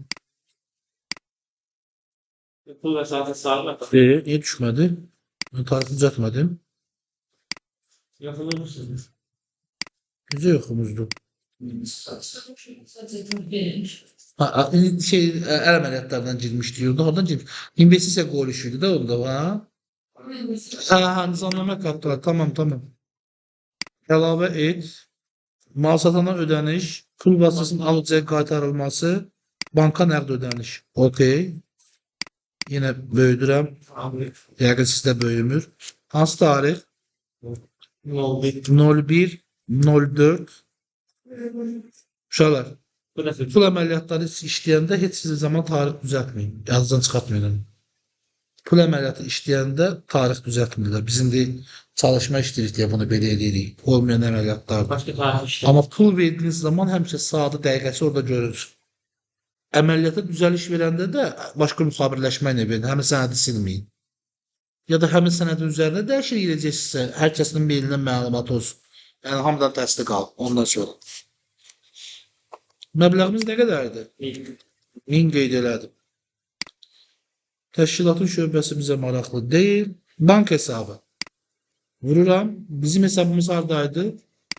Pul vesayeti sağlar. Niyə düşmədi? Tarifi düzəltmədim. Yapılır mısınız? Necə yoxumuzdur? Sadəcə verilmiş. Əl əməliyyatlardan girmişdi. Oradan girmiş. İnvestisiya qoyuluşuydu da onda, nizamnamə kartlar. Tamam. Əlavə et. Mal satana ödəniş. Pul vasitəsinin alıcıya qaytarılması. Banka nəqd ödəniş. Okey. Yenə böyüdürəm. Yəqin sizdə böyümür. Hansı tarix? 01-04. Uşaqlar, pul əməliyyatları işləyəndə heç bir zaman tarix düzəltməyin. Yazıdan çıxartmayın. Pul əməliyyatı işləyəndə tarix düzəltmirlər. Biz indi çalışma işləyirik deyə bunu belə edirik. Olmayan əməliyyatlardır. Başka tarih işte. Amma pul verdiyiniz zaman həmişə saatı, dəqiqəsi orada görürüz. Əməliyyata düzəliş verəndə də başqa müxabirləşmə ilə verin. Həmin sənədi silməyin. Ya da həmin sənədin üzərində dəyişir edəcəksinizsə, hər kəsin meylindən məlumat olsun. Yəni hamıdan təsdiq al ondan sonra. Məbləğimiz nə qədərdir? 1000 qeyd elədim. Təşkilatın şöbəsi bizə maraqlı deyil. Bank hesabı. Vururam. Bizim hesabımız haradaydı?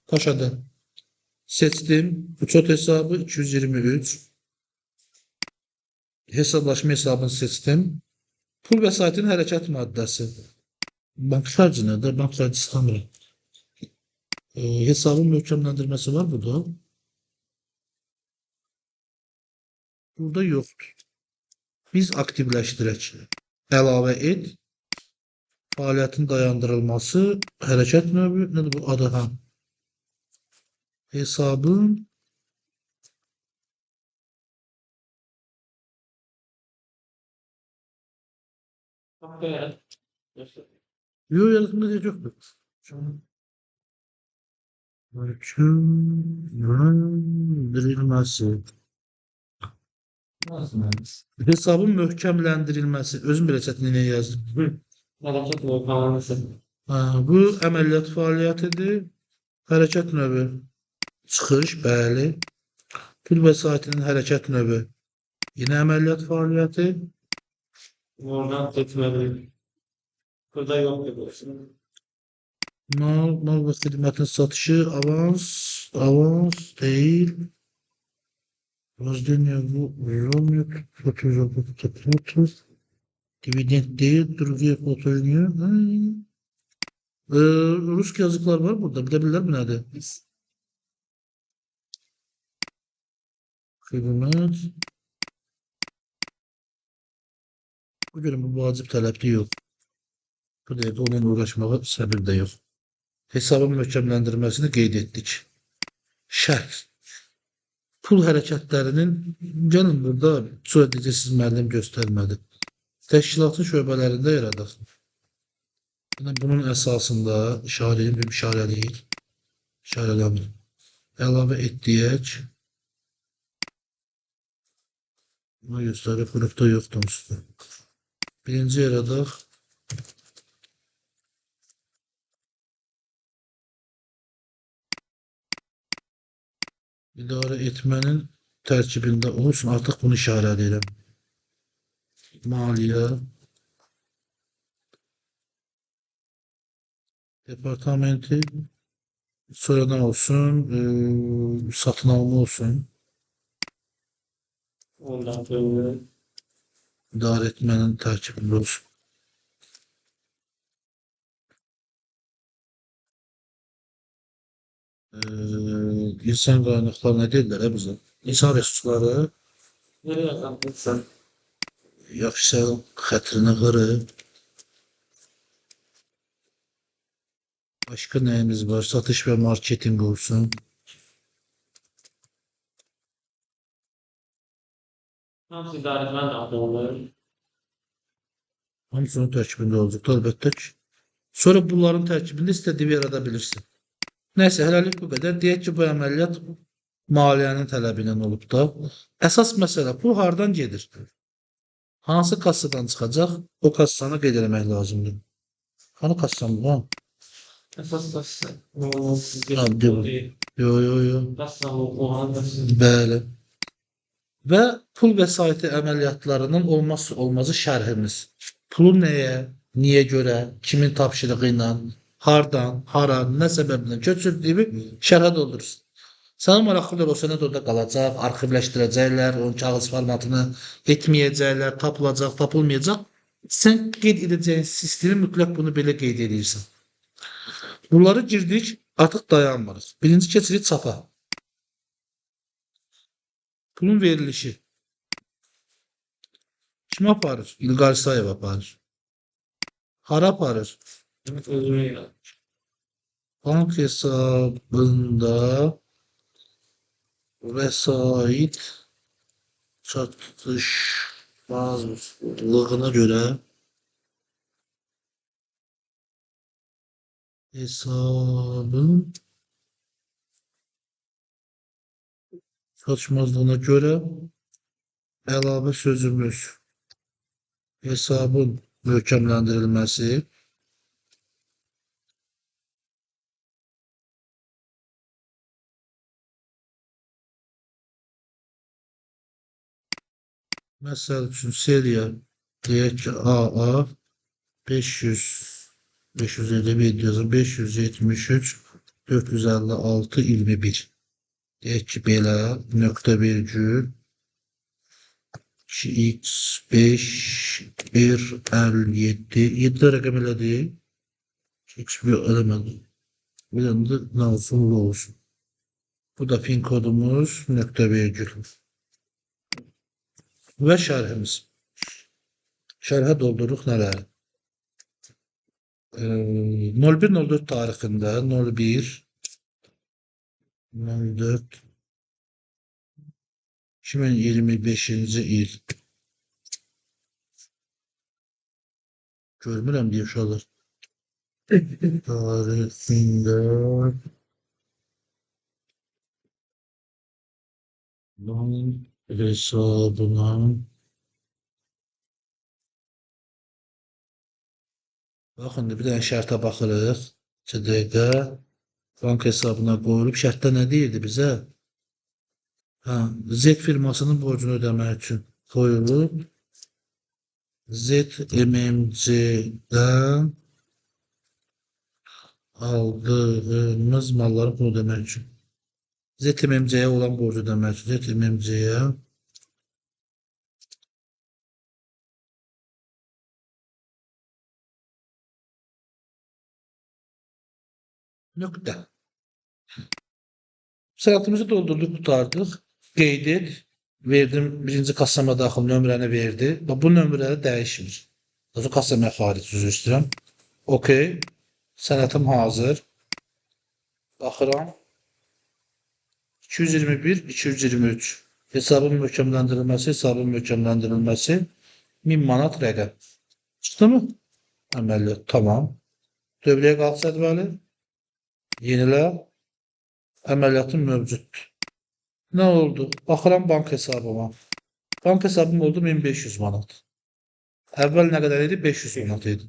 Paşada. Seçdim. Uçot hesabı 223. Hesablaşma hesabını seçdim. Pul vəsaitinin hərəkət maddəsi. Bank xərci nədir? Bank xərci istəmirəm. Hesabın möhkəmləndirməsi var burada. Burada yoxdur. Biz aktivləşdirək. Əlavə et. Fəaliyyətin dayandırılması. Hərəkət növü. Nədir bu? Adı ha. Hesabın Yox, yalıtımda heç yoxdur. Möhkəmləndirilməsi. Hesabın möhkəmləndirilməsi. Özüm belə çətinliklə yazdım. Hərəkət növü Bu əməliyyat fəaliyyətidir. Hərəkət növü çıxış, bəli. Pul vəsaitinin hərəkət növü yenə əməliyyat fəaliyyəti. oradan getməli. Burada yoxdur bu. Mal və xidmətin satışı, avans değil. Rождение вложенных, платеж, dividend değil, другие платежные. Rus yazıklar var burada. Bilebilirler mi nerede? Hizmet. Bu görün bu vacib tələbli yox. Bu dəqiqə onunla uğraşmağa səbir də yox. Hesabın möhkəmləndirməsini qeyd etdik. Şərt. Pul hərəkətlərinin, gəlin burada söyledici siz müəllim göstərmədi. Təşkilatın şöbələrində yaradaq. Bunun əsasında işarələyik. İşarələmir. Əlavə etdiyək. Buna göstərir, qrupda yoxdur. Birinci yaradaq. İdarə etmənin tərkibində olsun. Artıq bunu işarələyirəm. Maliyyə. Departamenti. Sonradan olsun. Satın alma olsun. Ondan sonra İdarə etmənin tərkibində olsun. İnsan qaynaqları nə deyirlər bizə? İnsan resursları nereye yazmışsın? yaxşı xətrini qırıb. Başqa nəyimiz var? Satış və marketinq olsun. Hamısı idarəçilərin adı olur. Hamısının tərkibində olacaq, əlbəttə ki. Sonra bunların tərkibində istədiyi yarada bilirsin. Nəysə, hələlik bu qədər. Deyək ki, bu əməliyyat maliyyənin tələbi ilə olub da. Əsas məsələ, pul hardan gedir? Hansı kassadan çıxacaq? O kassanı qeyd eləmək lazımdır. Hanı kassam bu? Əsas kassa. Yo. Kassa o hangi? Bəli. Və pul vəsaiti əməliyyatlarının olmazsa olmazı şərhimiz. Pulu nəyə, niyə görə, kimin tapşırığı ilə, hardan, hara, nə səbəblə köçürdüyümü şərhə doldurursun. Sənə maraqlıdır, o sənəd orada qalacaq, arxivləşdirəcəklər, onun kağız formatını etməyəcəklər, tapılacaq, tapılmayacaq. Sən qeyd edəcəyin sistemi mütləq bunu belə qeyd edirsən. Bunları girdik, artıq dayanmırıq. Birinci keçirik çapa. Pulun verilişi. Kim aparır? İlqar İsayev aparır. Hara aparır? Bank hesabında vəsait çatışmazlığına görə hesabın çatışmazlığına görə əlavə sözümüz hesabın möhkəmləndirilməsi məsəl üçün seriya deyək ki AA 573 456 21 deyək ki belə nöqtə virgül 2x5 157 7 rəqəm elədi. X bir eləmədi. Bir anda nə olsun, bu olsun. Bu da pin kodumuz nöqtə virgül. Və şərhimiz. Şərhə dolduruq nələri? 01.04 tarixində 01.04 2025-ci il görmürəm deyə uşaqlar. tarixində bank hesabına baxın, bir dənə şərtə baxırıq. 2 dəqiqə bank hesabına qoyulub. Şərtdə nə deyirdi bizə? Ha, Z firmasının borcunu ödəmək üçün qoyulub. ZMMC-dən aldığımız malları pul ödəmək üçün. ZMMC-yə olan borcu ödəmək üçün. ZMMC-yə nöqtə. Sənədimizi doldurduq, qurtardıq. Qeyd et. Verdim, birinci kassama daxil nömrəni verdi. Bu nömrələri dəyişmir. O kassamaya xaric üzr istəyirəm. Okey. Sənədim hazır. Baxıram. 221, 223. Hesabın möhkəmləndirilməsi 1000 manat rəqəm. Çıxdı mı? Əməliyyat. Tamam. Dövriyə qalx cədvəli. Yenilə. Əməliyyatım mövcuddur. Nə oldu? Baxıram bank hesabıma. Bank hesabım oldu 1500 manat. Əvvəl nə qədər idi? 500 manat idi.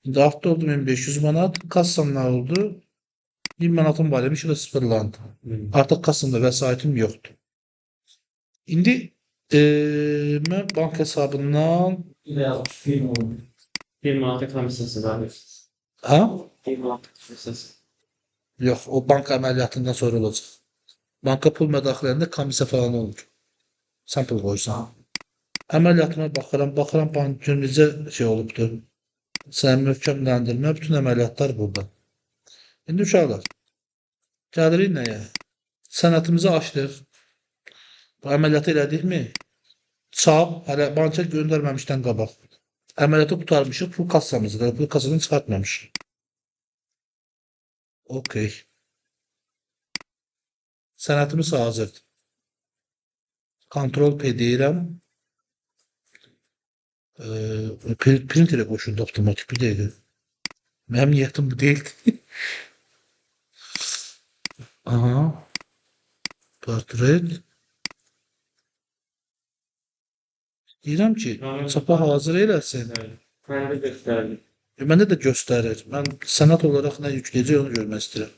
İndi artdı oldu 1500 manat. Kassam nə oldu? 1000 manatım var imiş, o da sıfırlandı. Artıq kassamda vəsaitim yoxdur. İndi mən bank hesabından 1 manat komissiyası var. ha? 1 manat komissiyası. Yox, o bank əməliyyatından sonra olacaq. Banka pul mədaxilərində komissiya falan olur. Sən pul qoysan. Əməliyyatıma baxıram, bankın necə şey olubdur. Sənin möhkəmləndirmə, bütün əməliyyatlar burada. İndi uşaqlar, gəlirik nəyə? Sənətimizi açdıq. Bu əməliyyatı elədikmi? Çap, hələ banka göndərməmişdən qabaq. Əməliyyatı qutarmışıq, pul kassamızda, pul kassadan çıxartmamışıq. Okey. Sənətimiz hazırdır. Ctrl P deyirəm. Printerə qoşuldu avtomatik, bir dəqiqə. Mənim niyyətim bu deyildi. Aha. Portret. Deyirəm ki, çapa hazır eləsin. Məndə göstərdi. Məndə də göstərir. Mən sənət olaraq nə yükləyəcək onu görmək istəyirəm.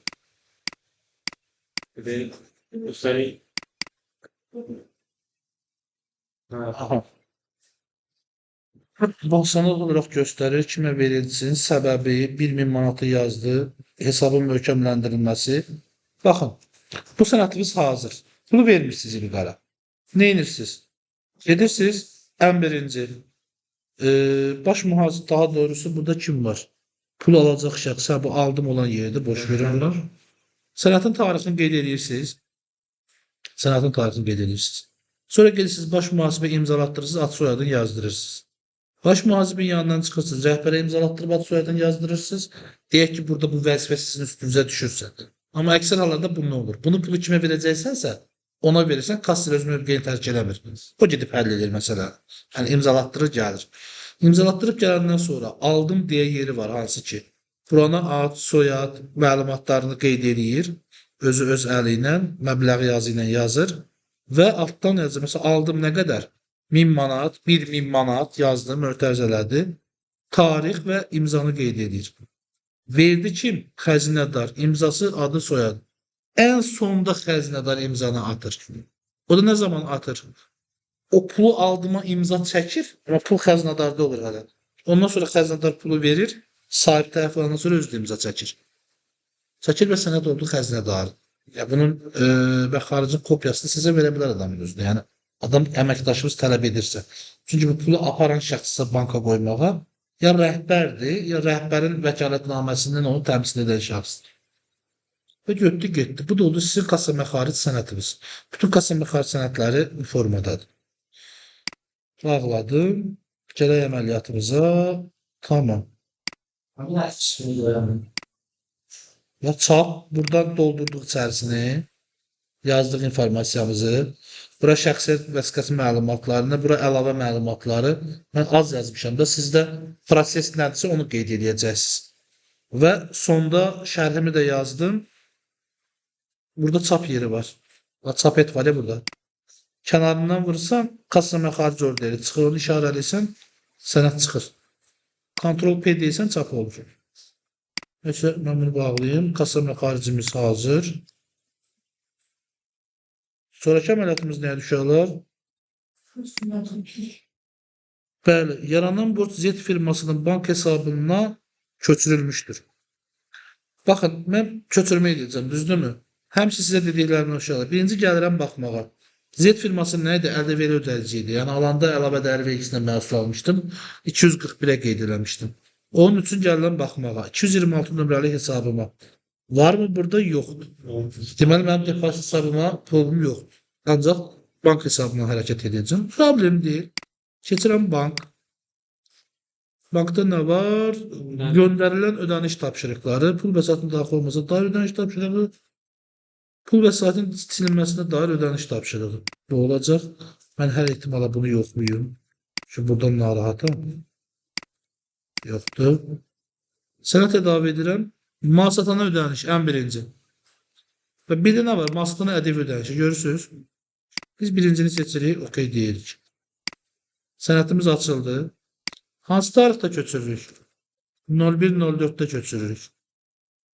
Göstəreyim. Aha. Bu sənət olaraq göstərir. Kimə verilsin, səbəbi 1000 manatı yazdı, hesabın möhkəmləndirilməsi. Baxın, bu sənətimiz hazır. Bunu vermişsiniz İlqara. Nə edirsiniz? Gedirsiniz, ən birinci. Baş mühasib, daha doğrusu burada kim var? Pul alacaq şəxs, bu aldım olan yerdə boş verirlər. Sənətin tarixini qeyd edirsiniz. Sənətin tarixini qeyd edirsiniz. Sonra gedirsiniz, baş mühasibə imzalatdırırsınız, ad soyadını yazdırırsınız. Baş mühasibin yanından çıxırsınız, rəhbərə imzalatdırıb ad soyadını yazdırırsınız. Deyək ki, burada bu vəzifə sizin üstünüzə düşürsə. Amma əksər hallarda bu nə olur? Bunu pulu kimə verəcəksənsə, ona verirsən, kassir öz mövqeyini tərk eləmir. O gedib həll edir məsələni. Yəni imzalatdırır, gəlir. İmzalatdırıb gələndən sonra aldım deyə yeri var, hansı ki, burana ad, soyad, məlumatlarını qeyd edir, özü öz əli ilə, məbləği yazı ilə yazır və altdan yazır. Məsələn, aldım nə qədər? 1000 manat, 1000 manat yazdı, mötərizələdi. Tarix və imzanı qeyd edir. Verdi kim? Xəzinədar. İmzası, adı, soyadı. Ən sonda xəzinədar imzanı atır. O da nə zaman atır? O pulu aldığıma imza çəkir, amma pul xəzinədarda olur hələ. Ondan sonra xəzinədar pulu verir, sahib tərəf olandan sonra özü də imza çəkir. Çəkir və sənəd oldu xəzinədar. Ya bunun və xaricin kopyasını sizə verə bilər adamın özünə. Yəni adam əməkdaşımız tələb edirsə. Çünki bu pulu aparan şəxsə banka qoymağa ya rəhbərdir, ya rəhbərin vəkalətnaməsindən onu təmsil edən şəxsdir. Və götdü, getdi. Bu da oldu sizin kassa məxaric sənətiniz. Bütün kassa məxaric sənətləri bu formadadır. Bağladım. Gələk əməliyyatımıza. Tamam. Ya çap, buradan doldurduq içərisini, yazdıq informasiyamızı. Bura şəxsiyyət vəsiqəsi məlumatlarını, bura əlavə məlumatları. Mən az yazmışam da, sizdə proses nədirsə onu qeyd edəcəksiniz. Və sonda şərhimi də yazdım. Burada çap yeri var. Çap et var ya burada. Kənarından vursan, kassa məxaric orderi çıxır. Onu işarələysən, sənəd çıxır. Ctrl P deyirsən, çap olur. Neyse, mən bunu bağlayayım. Kassa məxaricimiz hazır. Sonraki əməliyyatımız nəyə düşərlər? Bəli, yaranan borc Z firmasının bank hesabına köçürülmüşdür. Baxın, mən köçürmə edəcəm, düzdürmü? Həmçə sizə dediklərimə uşaqlar. Birinci gəlirəm baxmağa. Z firması nə idi? Əldə veri ödəyici idi. Yəni alanda əlavə dəyər vergisindən məhsul almışdım. 241-ə qeyd eləmişdim. Onun üçün gəlirəm baxmağa. 226 nömrəli hesabıma. Var mı burada? Yoxdur. Deməli, mənim depozit hesabıma pulum yoxdur. Ancaq bank hesabına hərəkət edəcəm. Problem deyil. Keçirəm bank. Bankda nə var? Göndərilən ödəniş tapşırıqları, pul vəsaitinin daxil olmasa dair ödəniş tapşırığı, pul vəsaitinin silinməsinə dair ödəniş tapşırığı. Bu olacaq. Mən hər ehtimala bunu yoxlayım. Çünki buradan narahatam. Yoxdur. Sənəd əlavə edirəm. Mal satana ödəniş ən birinci. Və bir də nə var? Mal satana ədəv ödənişi. Görürsünüz? Biz birincini seçirik, okey deyirik. Sənədimiz açıldı. Hansı tarixdə köçürürük? 01.04-də köçürürük.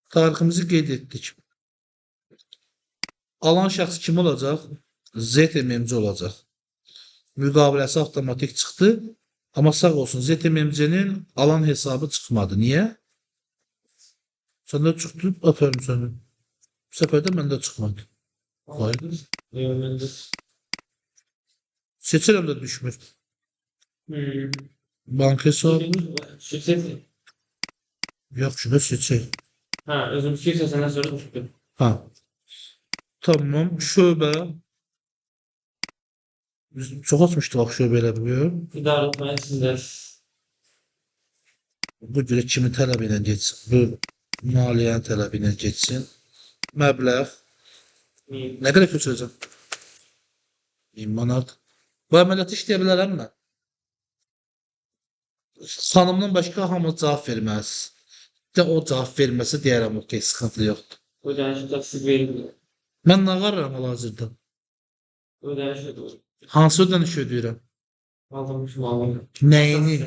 Tariximizi qeyd etdik. Alan şəxs kim olacaq? ZMMC olacaq. Müqaviləsi avtomatik çıxdı. Amma sağ olsun ZMMC-nin alan hesabı çıxmadı. Niyə? Səndə çıxdı, aferin sənə. Bu səfər də məndə çıxmadı. Hayır. Seçirəm də düşmür. Bank hesabı. Yox, şurada seçək. Ha, özüm fikirsə sənə sonra düşdü. Ha. Tamam, şöbə. Biz çox açmışdıq axı şöbələ biliyor. İdarə etməsində. Bu görə kimi tələb ilə geçsin. Bu maliyyənin tələb ilə geçsin. Məbləğ. Nə qədər köçürəcəm? 1000 manat. Bu əməliyyatı işləyə bilərəm mən. Xanımdan başqa hamı cavab verməz. De o cavab verməsə deyərəm, okey, sıxıntı yoxdur. Ödəniş təqsir verilir. Mən nağarıram hal-hazırda. Ödəniş ödəyir. Hansı ödəniş ödəyirəm? Alınmış malını. Nəyini?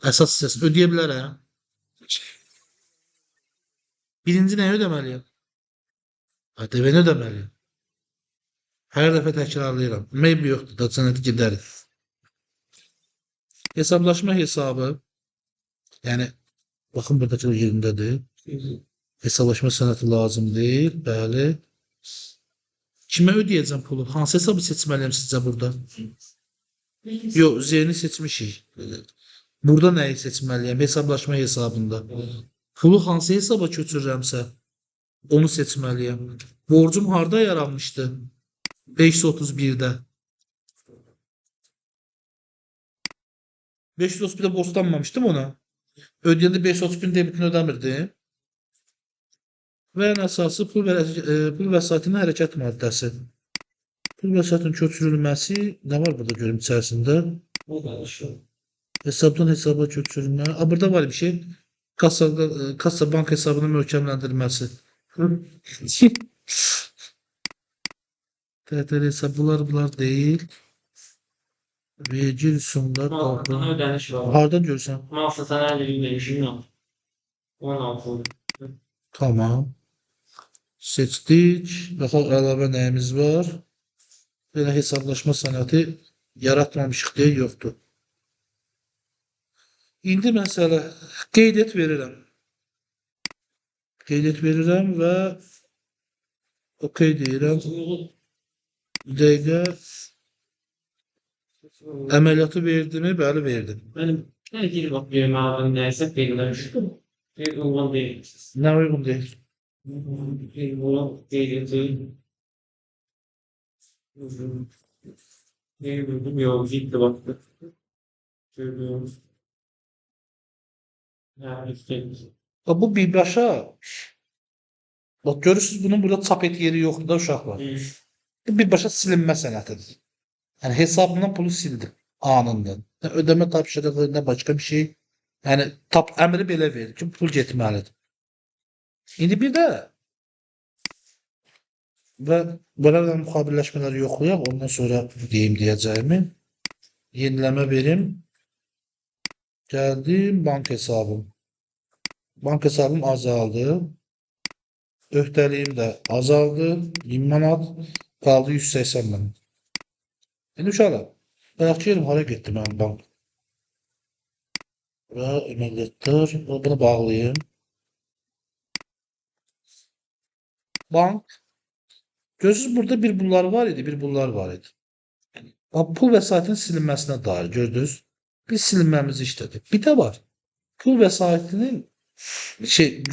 Əsas səs ödəyə bilərəm. Birinci nəyi ödəməliyəm? ƏTV-ni ödəməliyəm. Hər dəfə təkrarlayıram. Maybe yoxdur da, sənədi gedərik. Hesablaşma hesabı, yəni, baxın buradakı yerindədir. Hesablaşma sənədi lazım deyil, bəli. Kimə ödəyəcəm pulu? Hansı hesabı seçməliyəm sizcə burada? Yox, Z-ni seçmişik. Burada nəyi seçməliyəm? Hesablaşma hesabında. Pulu hansı hesaba köçürürəmsə, onu seçməliyəm. Borcum harda yaranmışdı? 531-də. 531-də borclanmamışdım ona. Ödəyəndə 531 debitini ödəmirdim. Və ən əsası pul vəsaitinin hərəkət maddəsi. Pul vəsaitinin köçürülməsi nə var burada görüm içərisində? Hesabdan hesaba köçürülmə. Burada var bir şey. Kassa bank hesabının möhkəmləndirilməsi. TTL hesab bunlar deyil. Vergi rüsumlar. Malsatana ödəniş var. Hardan görsən? Malsatana ödəyişim yox. 16. Tamam. Seçdik. Baxaq əlavə nəyimiz var? Belə hesablaşma sənədi yaratmamışıq deyə yoxdur. İndi məsələ qeyd et verirəm. Qeyd et verirəm və okey deyirəm. Dəqiqə əməliyyatı verdimi? Bəli, verdim. Mənim hər geri bax bir məlumatın nəysə verilmişdir. Bir uyğun deyil. Nə uyğun deyil? Bir bunu qeyd edeyim. Ne bildim yok gitti baktı. Görüyorum. Yani işte. Bu birbaşa. Bax görürsünüz bunun burada çap et yeri yoxdur da uşaqlar. Bu birbaşa silinmə sənətidir. Yəni hesabından pulu sildim anında. Nə ödəmə tapşırığı, nə başqa bir şey. Yəni əmri belə verir ki, pul getməlidir. İndi bir de ve buradan mukabirleşmeleri yoxlayaq, ondan sonra deyim diyeceğimi. Yenileme verim. Geldim bank hesabım. Bank hesabım azaldı. Öhdəliyim də azaldı. 1000 manat qaldı 180 manat. İndi uşaqlar, bayaqki yerim hara getdi mənim bank? Və əməliyyatlar, bunu bağlayayım. Bank. Gözünüz burada bir bunlar var idi, bir bunlar var idi. Bax, pul vəsaitinin silinməsinə dair gördünüz. Biz silinməmizi işlədik. Bir də var. Pul vəsaitinin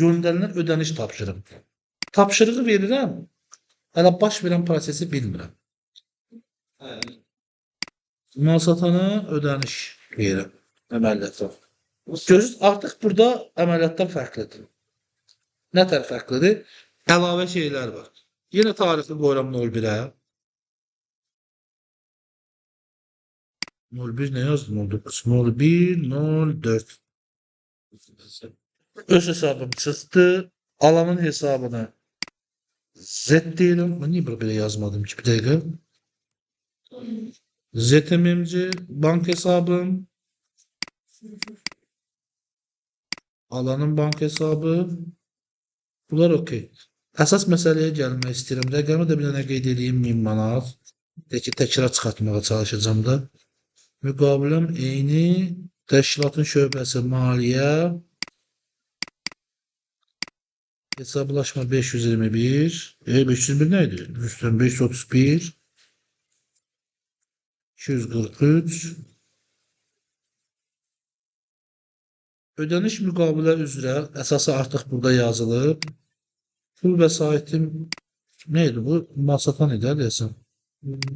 göndərilən ödəniş tapşırığı. Tapşırığı verirəm. Hələ baş verən prosesi bilmirəm. Mal satana ödəniş verirəm. Əməliyyatlar. Gözünüz artıq burada əməliyyatlar fərqlidir. Nə tər fərqlidir? Əlavə şeylər var. Yenə tarixi qoyuram 01-ə. 01 nə yazdım? 01, 04. Öz hesabım çıxdı. Alanın hesabını Z deyirəm. Mən niyə belə yazmadım ki? Bir dəqiqə. ZMMC bank hesabım. Alanın bank hesabı. Bunlar okey. Əsas məsələyə gəlmək istəyirəm. Rəqəmi də bir dənə qeyd edeyim 1000 manat. Təkrar çıxartmağa çalışacağım da. Müqabiləm eyni təşkilatın şöbəsi maliyyə hesablaşma 521 521 nə idi? 531 243 ödəniş müqavilə üzrə əsası artıq burada yazılıb. Pul vəsaitim nə idi bu? Masatan idi, deyəsən.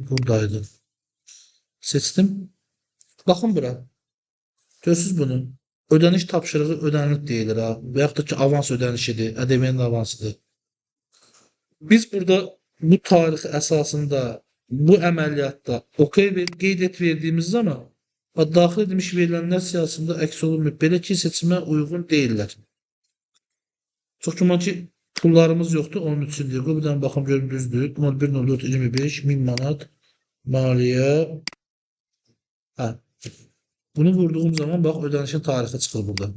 Buradaydı. Seçdim. Baxın bura. Görürsünüz bunu. Ödəniş tapşırığı ödənilib deyilir ha. Və yaxud da ki, avans ödənişidir, ƏDV-nin avansıdır. Biz burada bu tarix əsasında bu əməliyyatda qeyd et verdiyimiz zaman daxil edilmiş verilənlər siyasətində əks olunmuyor. Belə ki, seçimə uyğun deyirlər. Çox güman ki, pullarımız yoxdur, onun üçün deyir. Bir dənə baxım görüm düzdür. 01.04.25 1000 manat maliyyə. Hə. Bunu vurduğum zaman bax ödənişin tarixi çıxır burada.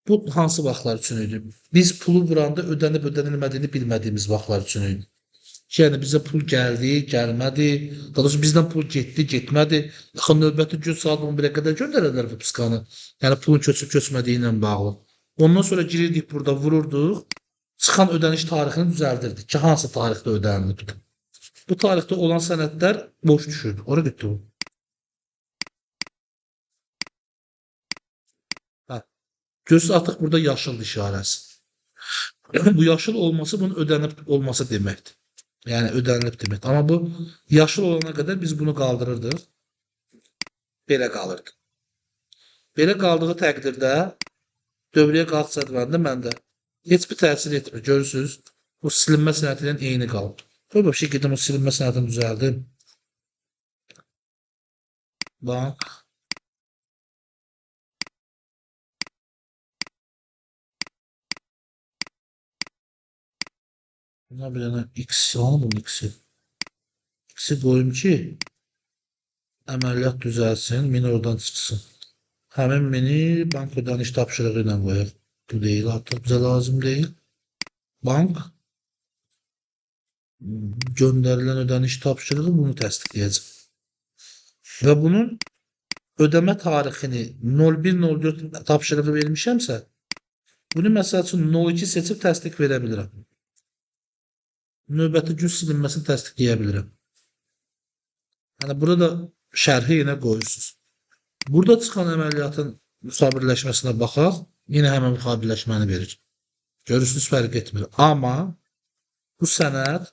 Bu hansı vaxtlar üçün idi? Biz pulu vuranda ödənib ödənilmədiyini bilmədiyimiz vaxtlar üçün idi. Yəni bizə pul gəldi, gəlmədi, daha doğrusu bizdən pul getdi, getmədi. Axı növbəti gün saat 11-ə qədər göndərədilər bu piskanı. Yəni pulun köçüb köçmədiyi ilə bağlı. Ondan sonra girirdik burada, vururduq. Çıxan ödəniş tarixini düzəldirdik ki, hansı tarixdə ödənilib. Bu tarixdə olan sənədlər boş düşürdü. Ora getdi bu. Görürsünüz artıq burada yaşıldır işarəsi. Bu yaşıl olması bunun ödənib olması deməkdir. Yəni ödənilib deməkdir. Amma bu yaşıl olana qədər biz bunu qaldırırdıq. Belə qalırdı. Belə qaldığı təqdirdə dövrəyə qalx cədvəlində məndə heç bir təsir etmir. Görürsünüz, bu silinmə sənədi ilə eyni qalır. Böyle bir şekilde bu silinmə sənədini düzəldim. Bank. Buna bir dənə X alın X'i. X'i qoyum ki əməliyyat düzəlsin, mini oradan çıxsın. Həmin mini bank ödəniş tapşırığı ilə qoyaq. Bu deyil, artıq bizə lazım deyil. Bank göndərilən ödəniş tapşırığı bunu təsdiqləyəcək. Və bunun ödəmə tarixini 01.04 tapşırığı vermişəmsə, bunu məsəl üçün 02 seçib təsdiq verə bilirəm. Növbəti gün silinməsini təsdiqləyə bilirəm. Yəni burada şərhi yenə qoyursunuz. Burada çıxan əməliyyatın müxabirləşməsinə baxaq, yenə həmin müxabirləşməni verir. Görürsünüz, fərq etmir. Amma bu sənəd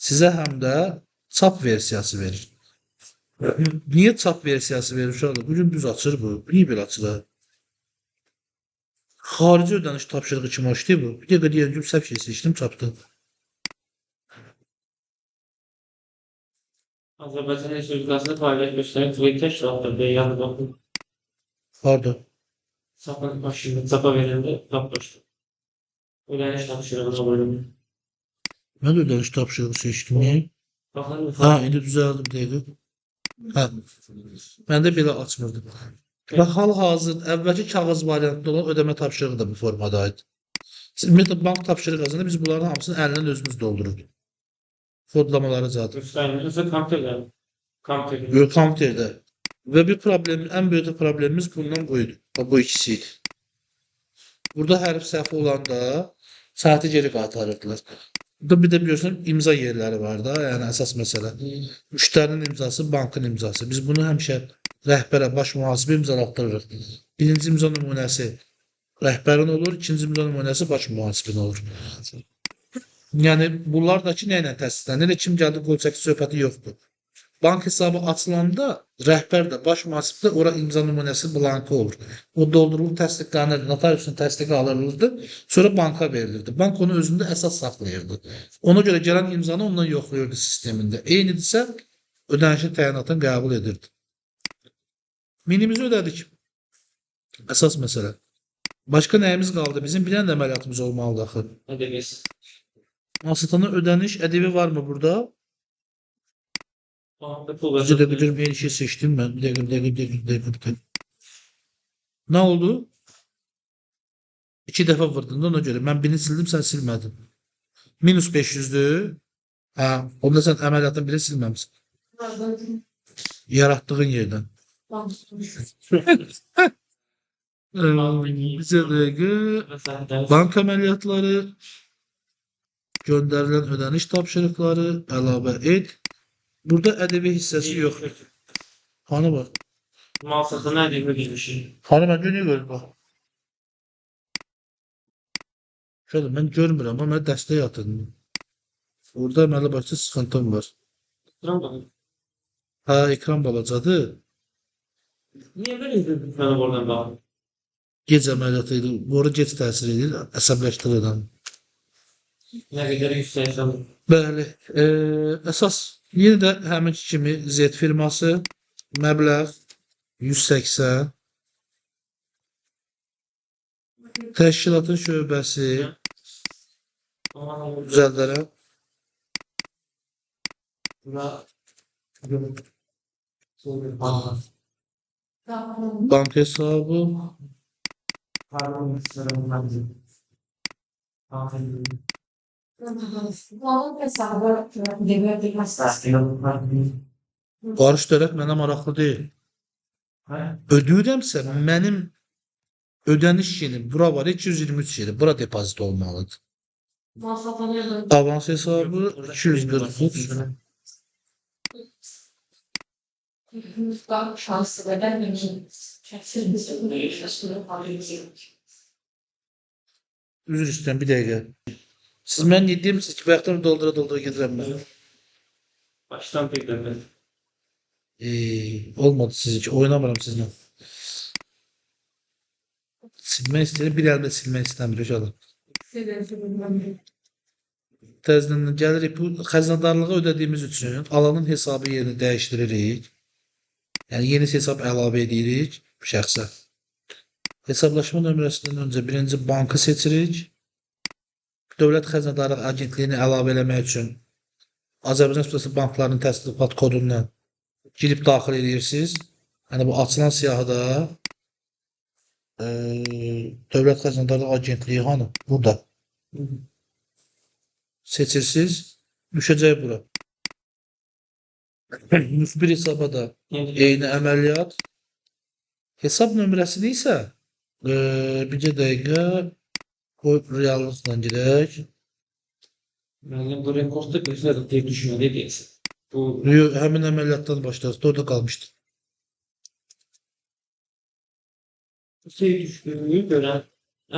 sizə həm də çap versiyası verir. Niyə çap versiyası verir uşaqlar? Bugün düz açır bu. Niyə belə açılır? Xarici ödəniş tapşırığı kimi açdı bu. Bir dəqiqə deyəcəm, səhv şey seçdim, çapdı. Azərbaycan Respublikasında fəaliyyət göstərən Twitter təşkilatları yanı baxın. Pardon. Çapa başında çapa verildi, tapmışdı. Ödəniş tapşırığına buyurun. Ben de ödemiş tapşırığı seçtim. Niye? Baxın, Ha, indi düzeldi bir dəqiqə. Hə. Mən də belə açmırdım. Və hal-hazırda əvvəlki kağız variantında olan ödəmə tapşırığı da bu formadaydı. Siz ümumiyyətlə bank tapşırığı yazanda biz bunların hamısını əlindən özümüz doldururuq. Kodlamaları zaten. göstərilirsə kompüterlər. Kompüterlər. Böyle kompüterdə. Və bir problem, ən böyük problemimiz bundan buydu. Bu ikisiydi. Burada hərf səhvi olanda saati geri qaytarırdılar. Burada bir də biliyorsun imza yerləri var da, yəni əsas məsələ. Müştərinin imzası, bankın imzası. Biz bunu həmişə rəhbərə, baş mühasibə imzalatdırırıq. Birinci imza nümunəsi rəhbərin olur, ikinci imza nümunəsi baş mühasibin olur. Yəni bunlar da ki, nə ilə təsdiqlənir? Kim gəldi qol çəki söhbəti yoxdur. Bank hesabı açılanda rəhbər də, baş mühasib də ora imza nümunəsi blankı olur. O doldurulub təsdiqlənirdi, notariusun təsdiqi alınırdı, sonra banka verilirdi. Bank onu özündə əsas saxlayırdı. Ona görə gələn imzanı ondan yoxlayırdı sistemində. Eynidirsə, ödənişin təyinatını qəbul edirdi. Minimizi ödədik. Əsas məsələ. Başqa nəyimiz qaldı? Bizim bilən də əməliyyatımız olmalıdır axı. Ödəniş. Asıtana ödəniş ədəbi var mı burada? Bankda pul Önce de verir. bir şey seçtim ben. Bir dakika. Ne oldu? 2 defa vurdun ona göre. Ben birini sildim, sen silmedin. Minus 500'dü. Ha, onda sen əməliyyatın biri silməmişsin. Yarattığın yerden. Bize de bank əməliyyatları, göndərilən ödəniş tapşırıqları, əlavə et. Burada ədəbi hissəsi yox. Hani var? Mal satına ədəbi girmişik. Hani mən niyə görürüm bax. Şöyle mən görmürəm, amma mən dəstək atırdım. Orada əməli başda sıxıntım var. Tuturam baxın. Ha, ekran balacadır. Niyə belə izlədik mənə oradan baxın? Gec əməliyyatı idi. Boru gec təsir edir, əsəbləşdirir adamı. Nə qədər yüksəksən. Bəli, əsas yenə də həminki kimi Z firması məbləğ 180 təşkilatın şöbəsi düzəldərəm. Bura Bank hesabı qarşı tərəf mənə maraqlı deyil. Ödəyirəmsə mənim ödəniş yerim bura var 223 yeri. Bura depozit olmalıdır. Avans hesabı 243. Üzr istəyirəm, bir dəqiqə. Siz mən yediğimsiniz ki, bayaqdan doldura gedirəm mən. Baştan tekrar. Olmadı sizinki. Oynamıram sizinle. Silmək istəyirəm, bir əldə silmək istəmir uşaqlar. Təzədən gəlirik, bu xəzinədarlığa ödədiyimiz üçün alanın hesabı yerini dəyişdiririk. Yəni yeni hesab əlavə edirik şəxsə. Hesablaşma nömrəsindən öncə birinci bankı seçirik. Dövlət Xəzinədarlıq Agentliyini əlavə eləmək üçün Azərbaycan Respublikası banklarının təsdiqat kodundan girib daxil edirsiniz. Yəni bu açılan siyahıda Dövlət Xəzinədarlıq Agentliyi hanı? Burada. Seçirsiniz. Düşəcək bura. Müxbir hesaba da eyni əməliyyat. Hesab nömrəsini isə bircə dəqiqə reallıqla girək. Müəllim bu rekordda gözlər tek düşməli deyilsin. Bu Həmin əməliyyatdan başlarız. Orada qalmışdı. şey düşdüyünü görən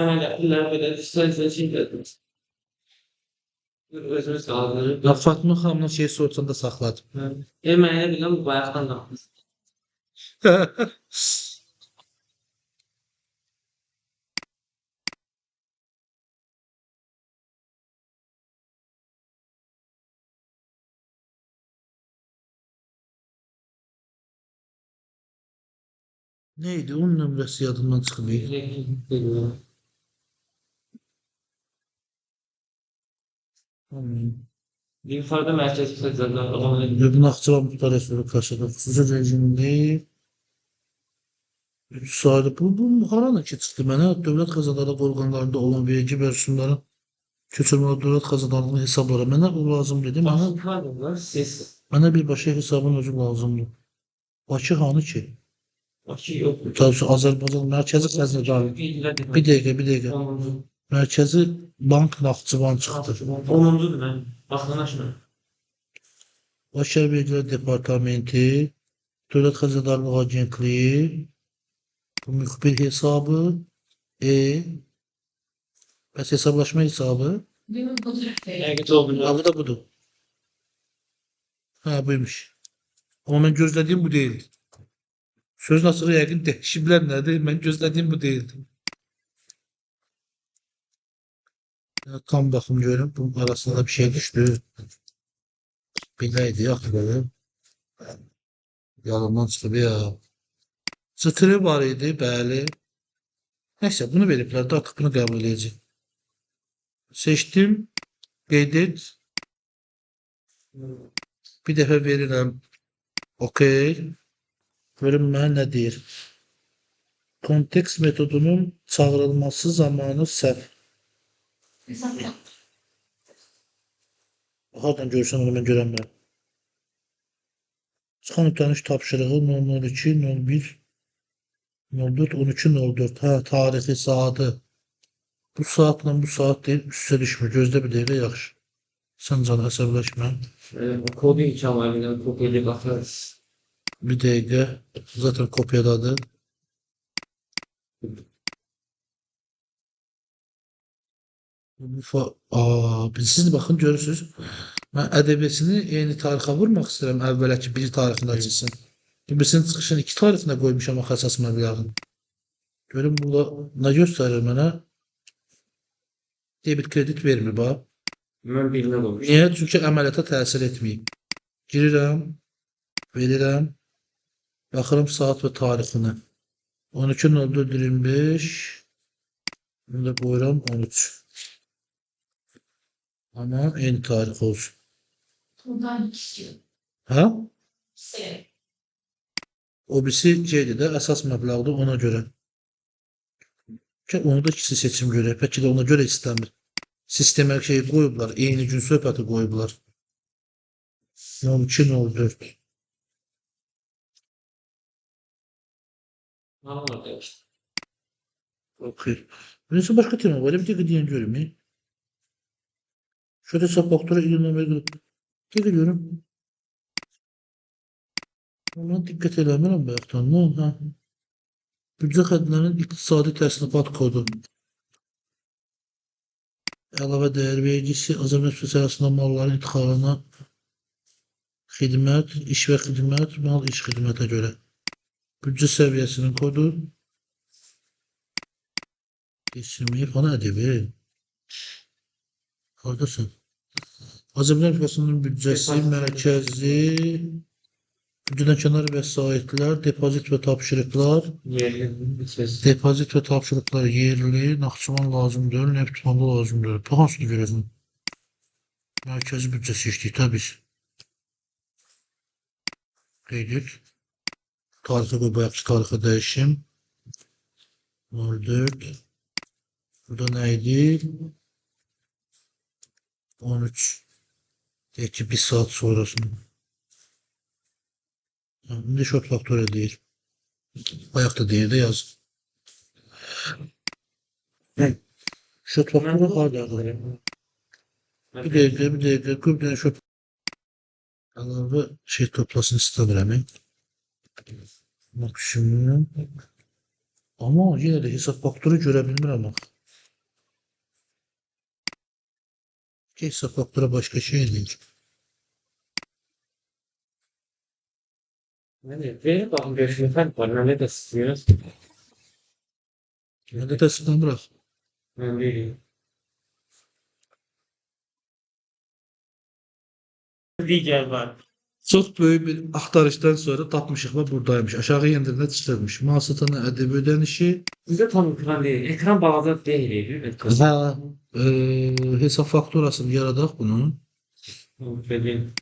əməliyyatlılar belə distansiya çəkildir. Özümüz qaldırırıq. Ya Fatma xanımın şey sorusunda saxladım. Mənə bilən bu bayaqdan qalmış. Neydi? Onun nömrəsi yadımdan çıxmıyor. Yuxarıda mərkəzi xəzərlər olan Naxçıvan Muxtar Respublikası'da xüsusi rejimli sayılı bu haranın ki çıxdı mənə dövlət xəzanları orqanlarında olan vergi məhsullarının köçürmə dövlət xəzanlarının hesabları mənə bu lazım dedi. baxımlar ses. Mənə birbaşa hesabın özü lazımdır. Bakı hanı ki? Bakı yox. Tabii Azərbaycan Mərkəzi Xəzinədarı. Bir dəqiqə. Mərkəzi Bank Naxçıvan çıxdı. 10-cudur mən. Baxın aşma. Bakı Vergilər Departamenti, Dövlət Xəzinədarlığı Agentliyi, bu müxbir hesabı, bəs hesablaşma hesabı, Benim fotoğraf değil. Həqiqət olmuyor. adı da budur. Ha buymuş. Ama ben gözlediğim bu değildi. Söz nasıl yəqin dəyişiblər nədir? Mən gözlədiyim bu değildi. Ya, tam baxım görüm. Bunun arasında bir şey düşdü. Biləydi yaxı böyle. Yalandan çıxıb ya. Çıtırı var idi, bəli. Neyse bunu veriblər də artıq bunu qəbul edəcək. Seçdim. Qeyd et. Bir dəfə verirəm. Okey. Görün mənə nə deyir. Kontekst metodunun çağırılması zamanı səhv. Hesap yap. Hardan görürsən onu mən görəmirəm. Çıxan ötəniş tapşırığı 002 01 04 13 04. Hə, tarixi, saatı. Bu saatla bu saat deyil, üstə düşmür. Gözlə bir dəqiqə yaxşı. Sən can əsəbləşmə. Kodu ikaməlindən kopyayla baxarız. Bir dəqiqə. Zaten kopyaladı. Siz baxın görürsünüz. Mən ədəbiyyatını eyni tarixə vurmaq istəyirəm. Əvvəlki bir tarixində açılsın. Birisinin çıxışını 2 tarixində qoymuşam axı əsas məbləğini. Görün burada nə göstərir mənə? Debit kredit vermir bax. Mən birinə qoymuşam. Niyə? Çünki əməliyyata təsir etməyib. Girirəm, verirəm, baxırım saat və tarixini. 12.04.25 bunu da qoyuram 13. Ama eyni tarix olsun. Buradan istiyor. Ha? Sev. O birisi şeydi də, əsas məbləğdir ona görə. Onu da ikisi seçim görə. Peki də ona görə istəmir. Sistemə şey qoyublar, eyni gün söhbəti qoyublar. 02.04. Anlamadım işte. Okey. Neyse başka tema var. Bir tek diyen görüm. Şöyle hesap faktörü ilanına verdim. Tek ediyorum. Ona dikkat edemiyorum bayaktan. Ne oldu? Ha? Büdcə xədlərinin iqtisadi təsnifat kodu. Əlavə dəyər vergisi, Azərbaycan Respublikasında malların idxalına xidmət, iş və xidmət, mal iş xidmətə görə. Büdcə səviyyəsinin kodu. Geçirmeyi falan edebilir. Haklısın. Azərbaycan Respublikasının büdcəsi, mərkəzi, büdcədən kənar vəsaitlər, depozit və tapşırıqlar, depozit və tapşırıqlar yerli, Naxçıvan lazımdır, neft fondu lazımdır. Bu hansını görəsən? Mərkəzi büdcəsi işləyir, təbii. Qeyd et. Tarixə qoy, bayaqki tarixə dəyişim. 04. Burada nə idi? 13. Deyək ki, 1 saat sonrasını. İndi short faktörə deyir. Bayaq da deyir də yaz. Short faktörə hardadır? Bir dəqiqə, qıbdən short əlavə şey toplasını istəmirəm. Maksimum. Amma yenə də hesab faktörü görə bilmirəm. Hesab faktörə başqa şey deyil. Verin baxın, görüşünü fərq var. Mən də istəyirəm. Nədə təsdiqdən bırax. Mən vereyim. Digər var. Çok böyük bir axtarışdan sonra tapmışıq və buradaymış. Aşağı yendirinə çıxırmış. Mal satanın ədəbi ödənişi Bizdə tam ekran deyil. Ekran balaca deyil. və hesab fakturasını yaradaq bunun. Benim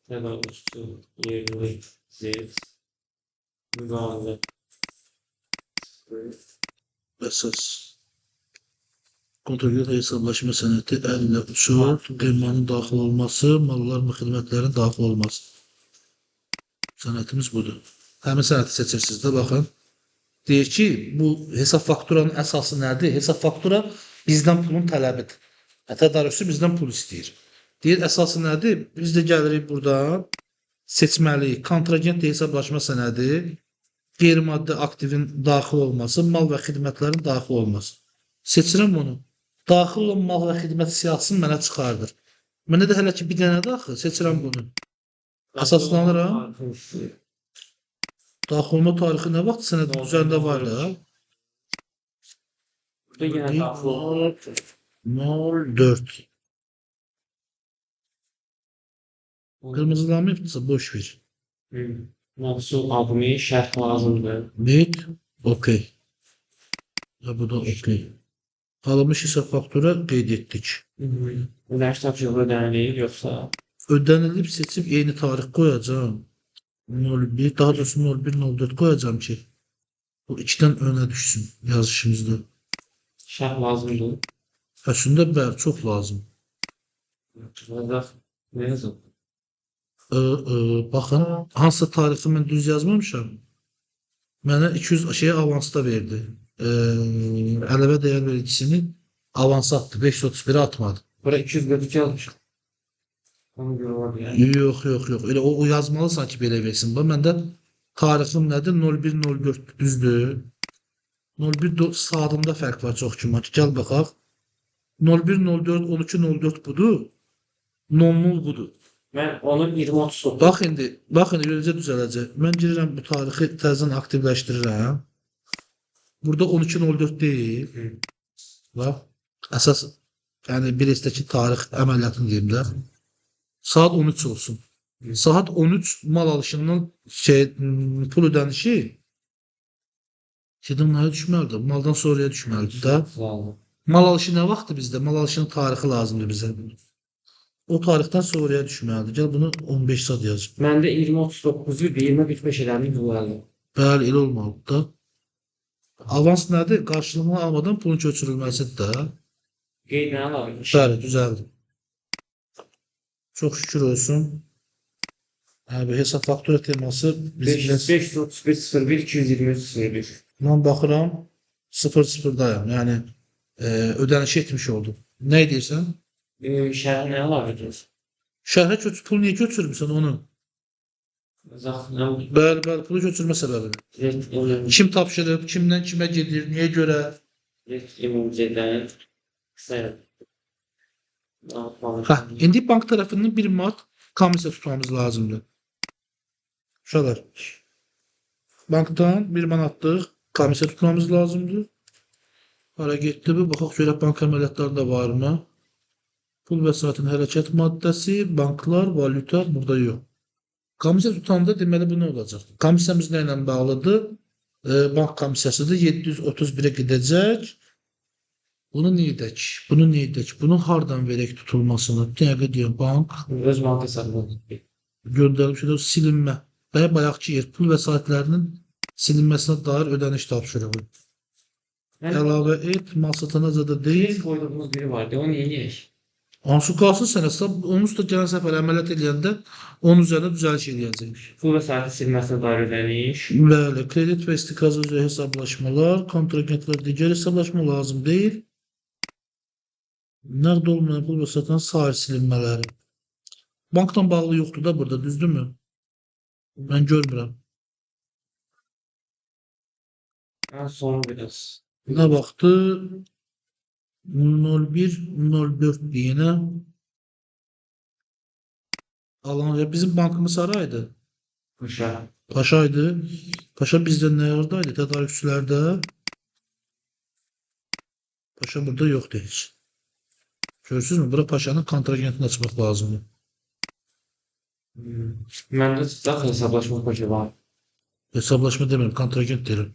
ya da üstü yerli zeyt mübalağa Əsas kontrol hesablaşma sənədi 50 uçur, qiymanın daxil olması, mallar və xidmətlərin daxil olması. Sənədimiz budur. Həmin sənədi seçirsiniz də, baxın. Deyir ki, bu hesab fakturanın əsası nədir? Hesab faktura bizdən pulun tələbidir. Tədarüsü bizdən pul istəyir. Deyir, əsası nədir? Biz də gəlirik buradan, seçməliyik. Kontragent hesablaşma sənədi, qeyri-maddi aktivin daxil olması, mal və xidmətlərin daxil olması. Seçirəm bunu. Daxil olan mal və xidmət siyahısını mənə çıxardır. Mənə də hələ ki bir dənə daxil, seçirəm bunu. Əsaslanıram. Daxil olma tarixi nə vaxt sənədin üzərində var da? Burada yine daxil 04. Qırmızılanmayıbsa boş ver. Məhsul adını şərh lazımdır. Net, okey. Ya bu da okey. Alınmış hesab faktura qeyd etdik. Ödəniş tapşırığı ödəniləyir yoxsa Ödənilib seçib eyni tarix qoyacağım. 01, daha doğrusu 01-04 qoyacağım ki, bu 2-dən önə düşsün yazışımızda. şərh lazımdır. Əslində bəli, çox lazım. Yazaq nə yazaq? Baxın, hansı tarixi mən düz yazmamışam. Mənə 200 şey avansda verdi. Ələvə dəyər vergisini avans atdı. 531'e atmadı. Bura 242 yazmışıq. Ona görə olar yəni. Yox. Elə o yazmalı sanki belə versin. Bax, məndə tarixim nədir? 0104 düzdür. 01 saatımda fərq var çox ki. Gəl baxaq. 0104 1204 budur. 00 budur. Mən onu 2039 Bax indi görəcə düzələcək. Mən girirəm bu tarixi təzədən aktivləşdirirəm. Burada 1204 deyil. Bax, əsas yəni bir istəki tarix əməliyyatını deyim də. Saat 13 olsun. Saat 13 mal alışından pul ödənişi Naya düşməlidir? Maldan sonraya düşməlidir də. Mal alışı nə vaxtdır bizdə? Mal alışının tarixi lazımdır bizə. O tarixdən sonraya düşməlidir. Gəl bunu 15 saat yazım. Məndə 2039 idi, 2045 elədim yuvarlı. Bəli, elə olmalıdır da. Avans nədir? Qarşılığını almadan pulun köçürülməsidir də. Qeyd nə alırmış? Bəli, düzəldi. Çox şükür olsun. Bu hesab faktura teması bizim 531 223 01. mən baxıram 0-0'dayım. Yəni ödəniş etmiş oldum. Nə edirsən? Şərh nə alırız? Şərhə pul niyə köçürmüsən onu? Yazaq nə olur? Bəli, pulu köçürmə səbəbini. Kim tapşırıb, kimdən kimə gedir, niyə görə? İmumcedən sayın. İndi bank tərəfindən 1 manat komissiya tutmamız lazımdır. Uşaqlar. Bankdan 1 manatlıq komissiya tutmamız lazımdır. Hara getdi bu? Baxaq görək bank əməliyyatlarında var mı? Pul vəsaitinin hərəkət maddəsi, banklar, valyuta burada yox. Komissiya tutanda deməli bu nə olacaq? Komissiyamız nə ilə bağlıdır? Bank komissiyasıdır. 731'e gedəcək. Bunu niyə edək? Bunun hardan verək tutulmasını? Dəqiqə deyəm, bank. Öz bank hesabına. Göndərilmiş silinmə. Bayaqki yer pul vəsaitlərinin silinməsinə dair ödəniş tapşırığı. Əlavə et, mal satanaca da deyil. Biz koyduğumuz biri vardı, o niye yiyək? Hansı qalsın sənə? Onu da gələn səfər əməliyyat edəndə onun üzərində düzəliş edəcək. Pul vəsaiti silməsinə dair ödəniş. Bəli, kredit və istiqaz üzrə hesablaşmalar, kontragentlər digər hesablaşma lazım deyil. Nəqd olmayan pul vəsaitinin sair silinmələri. Bankdan bağlı yoxdur da burada, düzdürmü? Mən görmürəm. Sonra biraz. Nə vaxtı? 01-04 deyənə. Bizim bankımız haraydı? Paşa. Paşaydı. Paşa bizdə nə yerdəydi? Tədarükçülərdə. Paşa burada yoxdur heç. Görürsünüzmü? Bura Paşanın kontragentini açmaq lazımdır. Məndə daxil hesablaşma kodu var. Hesablaşma demirəm, kontragent deyirəm.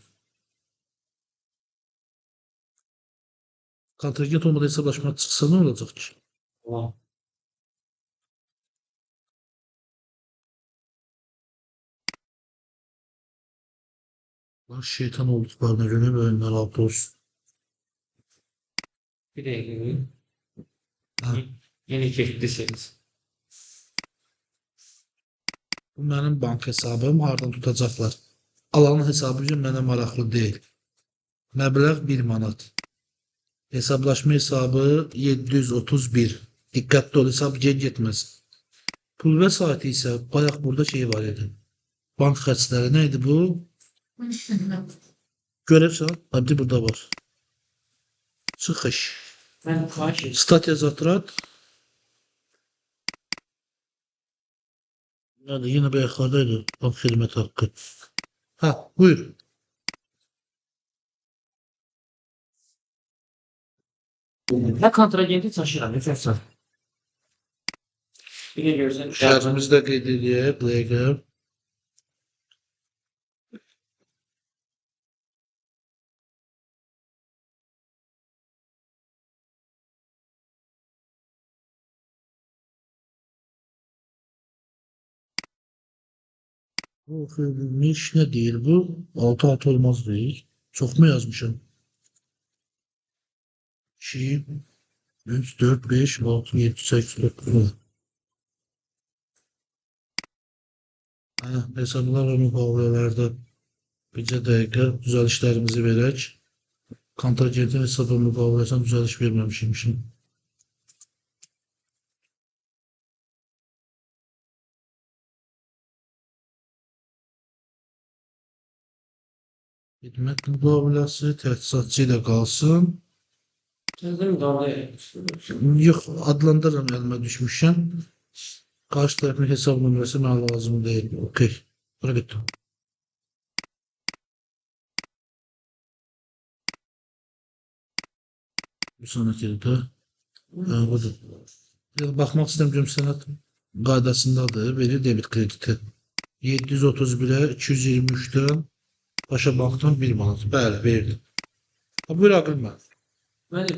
Kontragent olmadan hesablaşma çıxsa nə olacaq ki? Var. Lan şeytan olduklarına görə böyünlər altı olsun. Bir dəqiqə. Hə. Yeni getdisiniz. Bu mənim bank hesabım, hardan tutacaqlar? Alanın hesabı üçün mənə maraqlı deyil. Məbləğ 1 manat. Hesablaşma hesabı 731. Diqqətli ol, hesab getməz. Pul vəsaiti isə bayaq burada şey var idi. Bank xərcləri nə idi bu? Görürsən? Hadi burada var. Çıxış. Mən xahiş edirəm. Statya zatrat. Nerede? Yine bir yukarıdaydı. Bank hizmet hakkı. Ha, buyur. Nə kontragenti çaşıram, necəsən? Bir də görsən, Şərhimizdə qeyd edək, dəqiqə. Bu verilmiş ne değil bu? 6 olmaz değil. Çok mu yazmışım? 2, 3, 4, 5, 6, 7, 8, 9. Hesablar ve müqavilələrdə bircə dəqiqə düzəlişlərimizi verək. Kontragentin hesab və müqaviləsindən düzəliş verməmişim. Xidmət müqaviləsi təchizatçı ilə qalsın. Sözüm qaldı. Yox, adlandıram əlimə düşmüşəm. Qarşı tərəfin hesab nömrəsi mənə lazım deyil. Okey. Bura getdim. Bir sonraki də. Budur. Baxmaq istəyirəm görüm sənəd qaydasındadır. Verir debit krediti. 731'ə 223'dən Paşa Bankdan 1 manat. Bəli, verdim. Buyur Aqil mən.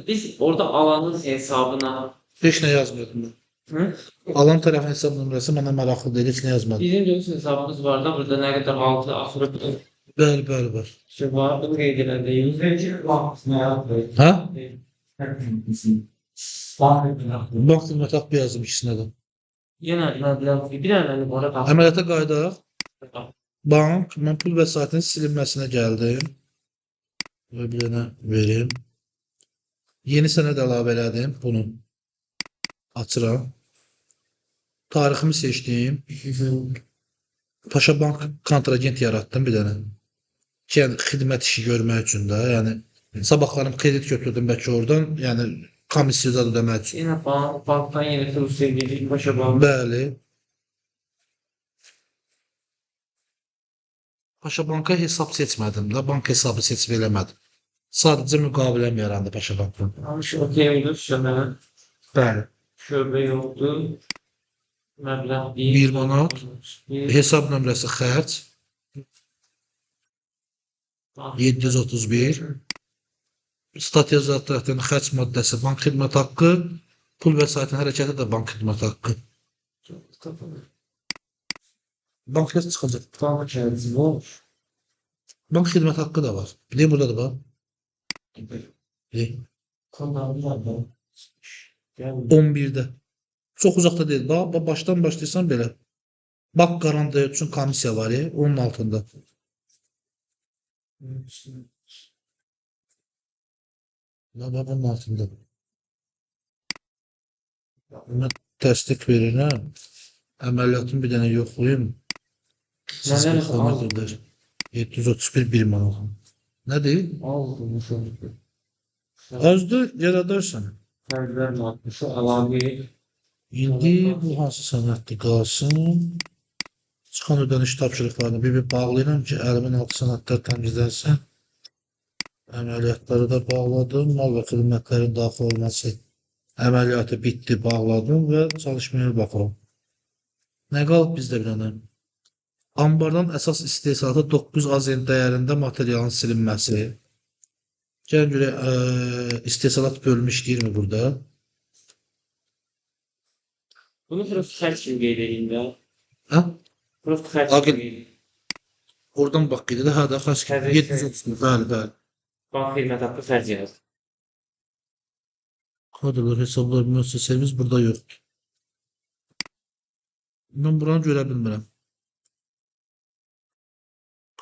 Biz orada alanın hesabına Heç nə yazmıyordum mən. Hı? Alan tərəfin hesab nömrəsi mənə maraqlı deyil, heç nə yazmadım. Bizim dövüş hesabımız var da burada nə qədər altı axırı Bəli, bəli, var. şey var. Bunu qeyd eləndə 100 Ha? Bank xidmət haqqı yazdım ikisinə də. Yenə bir dənə ora qaldı. Əməliyyata qaydaq. Bank, mən pul vəsaitinin silinməsinə gəldim. Və bir dənə verim. Yeni sənəd əlavə elədim. Bunu açıram. Tariximi seçdim. Paşa Bank kontragent yaratdım bir dənə. Yəni xidmət işi görmək üçün də, yəni sabahlarım kredit götürdüm bəlkə oradan, yəni komissiya ödəmək üçün. Yenə bankdan yeni fils edirdik Paşa Bank. Bəli. Paşa Banka hesab seçmədim də, bank hesabı seçib eləmədim. Sadəcə müqaviləm yarandı Paşa Bankdan. Yanlış okeydir şöbə. Bəli. Şöbə yoxdur. Məbləğ 1 manat. Hesab nömrəsi xərc 731. Statya zatlarının xərc maddəsi bank xidmət haqqı, pul vəsaitinin hərəkəti də bank xidmət haqqı. Bank həs çıxacaq. Bank kərəzi var. Bank xidmət haqqı da var. Bir də burada da var. Kanallar var. 11'də. Çox uzaqda deyil. Bax, başdan başlayırsan belə. Bank qarantı üçün komissiya var ya, onun altında. Bax, bunun altında. Buna təsdiq verirəm. Əməliyyatını bir dənə yoxlayayım. Nələr Xidmətlər. 731 1 manat. Nədir? aldım. Azdır, yaradarsan. Fərqlər maddəsi əlavə. İndi bu hansı sənəddir qalsın. Çıxan ödəniş tapşırıqlarını bir bağlayıram ki, əlimin altı sənədlər təmizlənsin. Əməliyyatları da bağladım. Mal və xidmətlərin daxil olması əməliyyatı bitdi, bağladım və çalışmaya baxıram. Nə qalıb bizdə bir dənə? Ambardan əsas istehsalata 9 azent dəyərində materialın silinməsi. Gəlin görək, istehsalat bölümü işləyirmi burada? Bunu prost xərc kimi qeyd edeyim də. Hə? Prost xərc Aqil. kimi qeyd edeyim. Oradan bax qeyd edə, hə də xaç Təbii ki. 730, bəli, bəli. Bank xidmət haqqı xərc yaz. Kadrlar, hesablar, müəssisəmiz burada yoxdur. Mən buranı görə bilmirəm.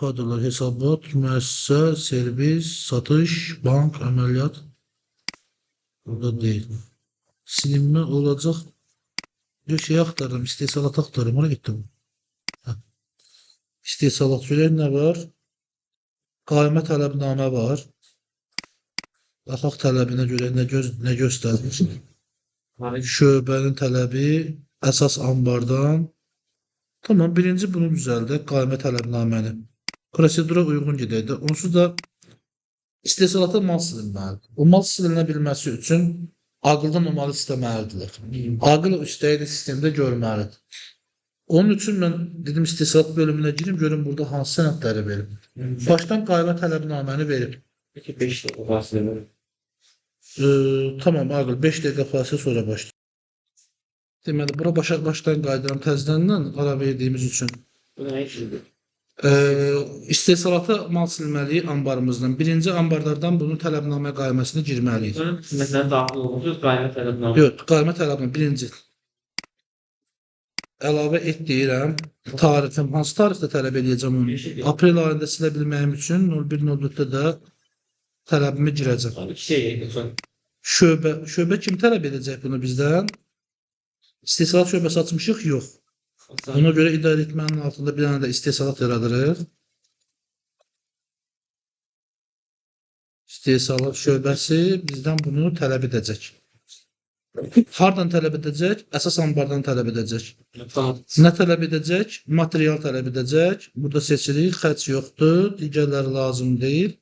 Kadrlar, hesabat, müəssisə, servis, satış, bank, əməliyyat. Burada deyil. Silinmə olacaq. Bir şey axtardım, istehsalat axtardım, ona getdim. Hə. İstehsalat görək nə var? Qaymə tələbnamə var. Baxaq tələbinə görə nə göstərir? Şöbənin tələbi əsas ambardan. Tamam, birinci bunu düzəldək, qaymə tələbnaməni. Prosedura uyğun gedək də. Onsuz da istehsalata mal silinməlidir. O mal silinə bilməsi üçün aqıldan o malı istəməlidirlər. Aqıl o istəyi sistemdə görməlidir. Onun üçün mən dedim istehsalat bölümünə girim, görüm burada hansı sənədləri verim. Başdan qaymə tələbnaməni verim. Peki 5 dəqiqə fasilə verir. Tamam, Aqıl 5 dəqiqə fasilə sonra başlayır. Deməli, bura başdan qaydıram təzədən ara verdiyimiz üçün. Bu nə işdir? İstehsalata mal silməliyik ambarımızdan. Birinci ambarlardan bunun tələbnamə qayməsini girməliyik. Bunun xidmətinə daxil olunca qaymə tələbnamə. Yox, qaymə tələbnamə birinci. Əlavə et deyirəm. Tarixim, hansı tarixdə tələb edəcəm onu? Aprel ayında silə bilməyim üçün 01.04-də də tələbimi girəcəm. İki şey edir. Şöbə kim tələb edəcək bunu bizdən? İstehsalat şöbəsi açmışıq? Yox. Ona görə idarə etmənin altında bir dənə də istehsalat yaradırıq. İstehsalat şöbəsi bizdən bunu tələb edəcək. Hardan tələb edəcək? Əsas ambardan tələb edəcək. Nə tələb edəcək? Material tələb edəcək. Burada seçirik, xərc yoxdur, digərləri lazım deyil.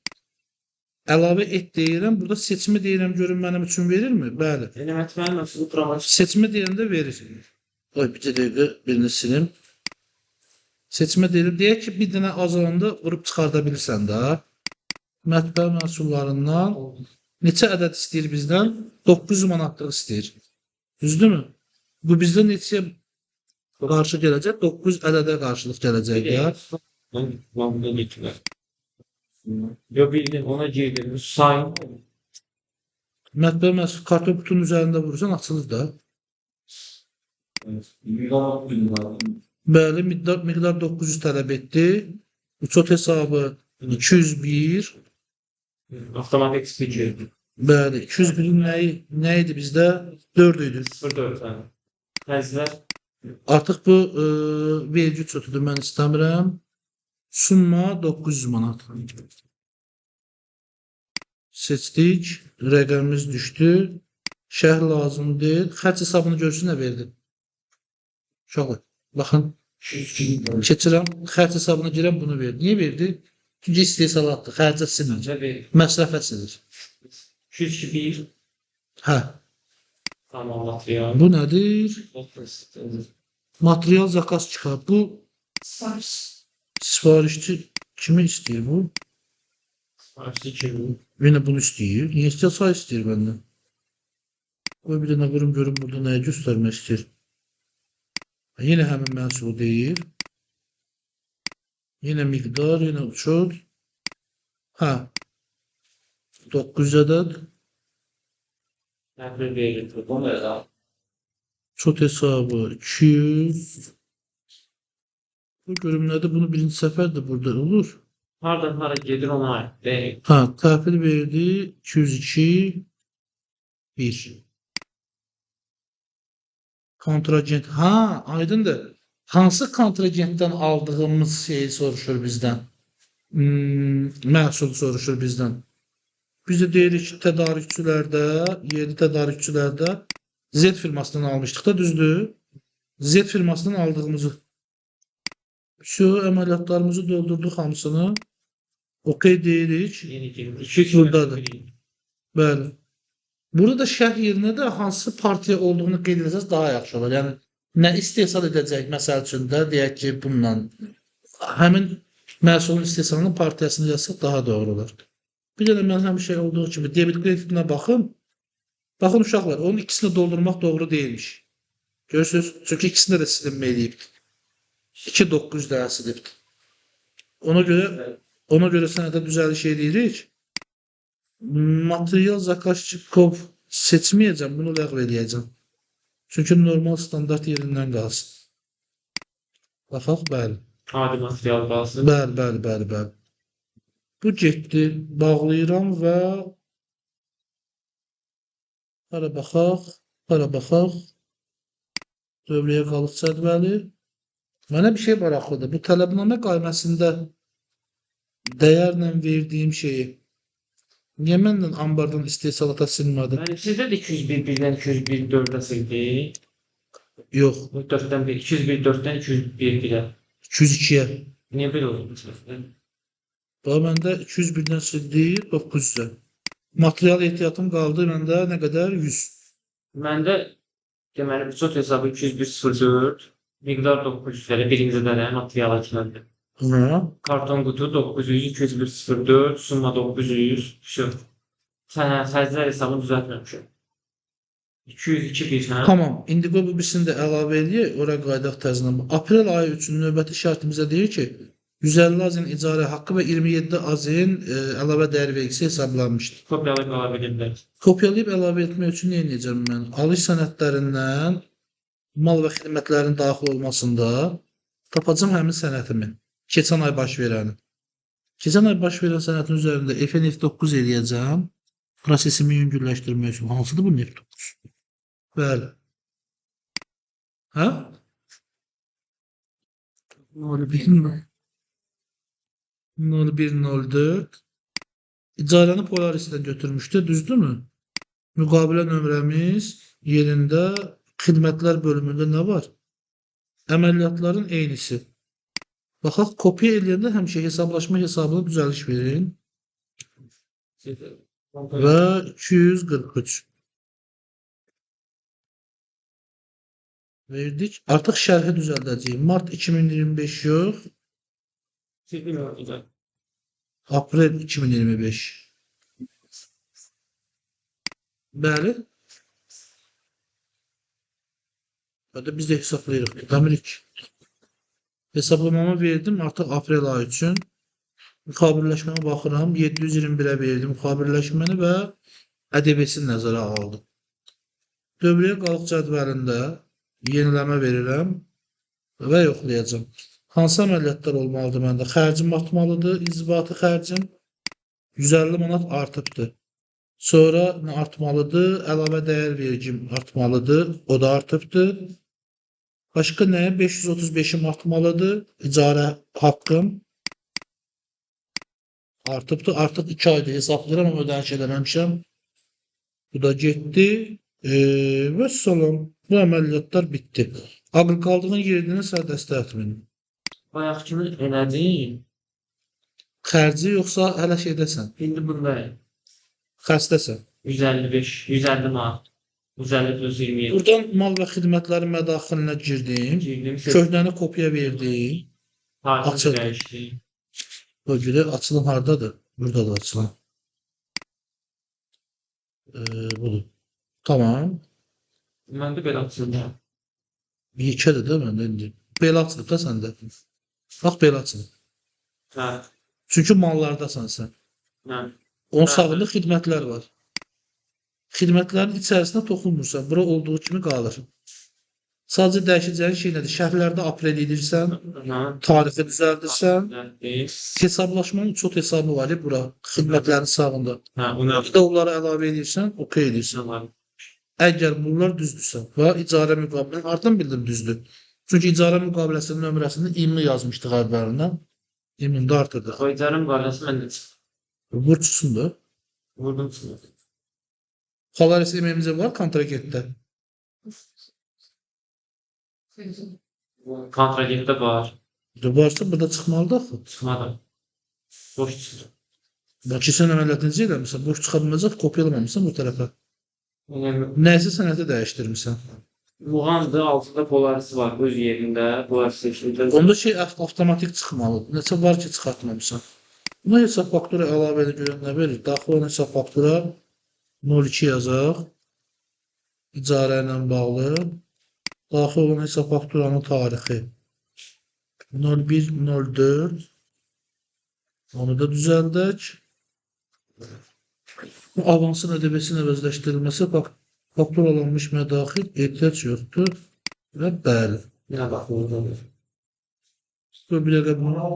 Əlavə et deyirəm, burada seçimi deyirəm, görün mənim üçün verirmi? Bəli. Yəni mətbəyin nasıl quramaç? Seçimi deyəndə verir. Oy, bir dəqiqə birini silim. Seçimi deyirəm, deyək ki, bir dənə azalanda vurub çıxarda bilirsən də. Mətbə məhsullarından neçə ədəd istəyir bizdən? 900 manatlıq istəyir. Düzdürmü? Bu bizdən neçəyə qarşı gələcək? 900 ədədə qarşılıq gələcək ya. Ben bunu getirdim. Yo bildin ona girdim. Sayın. Mətbə məhsul karton qutunun üzərində vurursan açılır da. Bəli, miqdar 900 tələb etdi. Uçot hesabı 201. Avtomatik speaker. Bəli, 201-in nə idi bizdə? 4 idi. 04 tane. Xərclər. Artıq bu vergi uçotudur, mən istəmirəm. Summa 900 manat. Seçdik, rəqəmimiz düşdü. Şərh lazım deyil. Xərc hesabını görsün nə verdi. Uşaqlar, baxın. Keçirəm, xərc hesabına girəm bunu verdi. Niyə verdi? Çünki istehsalatdır, xərcə silir. Məsrəfə silir. 201. Hə, Tamam material. bu nədir? Material zakaz çıxar. Bu Sipariş. sifarişçi kimi istəyir bu? Siparişli kimi. Yenə bunu istəyir. Niyə istəyir? Say istəyir məndən. Qoy bir dənə vurum görüm burada nəyə göstərmək istəyir. Yenə həmin məhsulu deyir. Yenə miqdar, yenə uçot. Hə. 900 ədəd. Təhvil verilir. Bu ne da? Uçot hesabı 200. Bu görümlərdə bunu birinci səfər də burada olur. Hardan hara gedir ona ait değil. Hə, təhvil verdi 202 1. Kontragent. Ha, aydındır. Hansı kontragentdən aldığımız şeyi soruşur bizdən? Məhsul soruşur bizdən. Biz də deyirik ki, tədarükçülərdə, yerli tədarükçülərdə Z firmasından almışdıq da, düzdür? Z firmasından aldığımızı. Şu əməliyyatlarımızı doldurduq hamısını. OK deyirik. Yeni girdi. 200 Buradadır. Bəli. Burada da şərh yerinə də hansı partiya olduğunu qeyd etsəz daha yaxşı olar. Yəni nə istehsal edəcək, məsəl üçün də deyək ki, bununla həmin məhsulun istehsalının partiyasını yazsaq daha doğru olar. Bir də mən həmişə olduğu kimi debit kreditinə baxın. Baxın uşaqlar, onun ikisini doldurmaq doğru değilmiş. Görürsünüz? Çünki ikisində də silinmə eləyib. 2.9 də silib. Ona görə sənədə düzəliş edirik. Material zakazчиков seçməyəcəm, bunu ləğv eləyəcəm. Çünki normal standart yerindən qalsın. Baxaq, bəli. Adi material qalsın. Bəli. Bu getdi. Bağlayıram və hara baxaq. Dövrəyə qalıq cədvəli. Mənə bir şey maraqlıdır. Bu tələbnamə qayməsində dəyərlə verdiyim şeyi niyə məndən ambardan istehsalata silmədi? Yəni sizdə də 201-dən 201-4-ə sildi. Yox, 4-dən 1, 201-4-dən 201-1-ə. 202-yə. Niyə belə oldu məsələn? Bax, məndə 201-dən sildi, 900-ə. Material ehtiyatım qaldı məndə nə qədər? 100. Məndə deməli ücret hesabı 201.04, miqdar 900-lərə birinci dənə material ekləndi. Hə? Karton qutu 900, 201.04, summa 900, şu. Xərclər hesabını düzəltməmişəm. 202.1, hə? Tamam. İndi bu birisini də əlavə eləyək, ora qaydaq təzminat. Aprel ayı üçün növbəti şərtimizə deyir ki, 150 azin icarə haqqı və 27 azin əlavə dəyər vergisi hesablanmışdır. Kopyalayıb ala bilirlər. Kopyalayıb əlavə etmək üçün nə edəcəm mən? Alış sənədlərindən mal və xidmətlərin daxil olmasında tapacam həmin sənətimi. Keçən ay baş verəni. Keçən ay baş verən sənətin üzərində FNF9 eləyəcəm. Prosesimi yüngülləşdirmək üçün. Hansıdır bu F9? Bəli. Hə? Bilmirəm. 0104 İcarəni Polaris'dən götürmüşdü, düzdürmü? Müqabilə nömrəmiz yerində xidmətlər bölümündə nə var? Əməliyyatların eynisi. Baxaq, kopya eləyəndə həmişə hesablaşma hesabına düzəliş verin. Və 243. Verdik. Artıq şərhi düzəldəcəyim. Mart 2025 yox. Aprel 2025. Bəli. Hadi biz də hesablayırıq. Dəmirik. Hesablamamı verdim artıq aprel ayı üçün. Müxabirləşməni baxıram. 721-ə verdim müxabirləşməni və ƏDV-sini nəzərə aldım. Dövrəyə qalıq cədvəlində yeniləmə verirəm və yoxlayacağım. Hansı əməliyyatlar olmalıdır məndə? Xərcim artmalıdır, inzibati xərcim 150 manat artıbdır. Sonra nə artmalıdır? Əlavə dəyər vergim artmalıdır, o da artıbdır. Başqa nəyə? 535'im artmalıdır, icarə haqqım artıbdır. Artıq 2 ayda hesablayıram, amma ödəniş eləməmişəm. Bu da getdi. Və salam. Bu əməliyyatlar bitdi. Ağır qaldığın yerinə sən dəstəkmin. Bayaq kimi elədin. Xərci yoxsa hələ şeydəsən? İndi bunda Xəstəsən. 155, 150 manat. 150 plus 27. Buradan mal və xidmətlərin mədaxilinə girdim. Girdim. Köhnəni kopya verdim. Tarixi Açıl. dəyişdi. O görə açılım hardadır? Burada da açılım. Budur. Tamam. Məndə belə açıldı. Bir ikədir də məndə indi. Belə açılıb da səndə. Bax, belə açılıb. Hə. Çünki mallardasan sən. Hə. Onun sağında xidmətlər var. Xidmətlərin içərisinə toxunmursan. Bura olduğu kimi qalır. Sadəcə dəyişəcəyin şey nədir? Şərhlərdə aprel edirsən, Hə. tarixi düzəldirsən. Hə. Hesablaşmanın çox hesabı var ya bura. Xidmətlərin sağında. Hə. Onu Bir də onları əlavə edirsən, okey edirsən. yapacağım. Əgər bunlar düzdürsə və icarə müqaviləsi hardan bildim düzdür? Çünki icarə müqaviləsinin nömrəsində İMI yazmışdıq əvvəlindən. İMI'ni də artırdıq. O icarə müqaviləsi məndə çıxdı. Burçusundur. Vurdum çıxdı. Polaris İMI'mizə var kontraketdə. Kontragentdə var. Varsa burada çıxmalıdır axı. Çıxmadı. Boş çıxdı. Bax, keçən əməliyyat necə eləmişsən? Boş çıxa bilməyəcək, kopyalamamısan bu tərəfə. Yəni Nəysə sənəti dəyişdirmişsən. Muğamdır, altında Polaris var öz yerində. Polaris seçildi. Onda şey avtomatik çıxmalıdır. Neçə var ki, çıxartmamısan. Buna hesab faktura əlavə görə nə verir? Daxil olan hesab faktura 02 yazaq. İcarə ilə bağlı. Daxil olan hesab fakturanın tarixi 01.04. Onu da düzəldək. Avansın ədəbiyyəsinin əvəzləşdirilməsi fakturalanmış mədaxil ehtiyac yoxdur və bəli. Nə baxımından? Bir dəqiqə bunu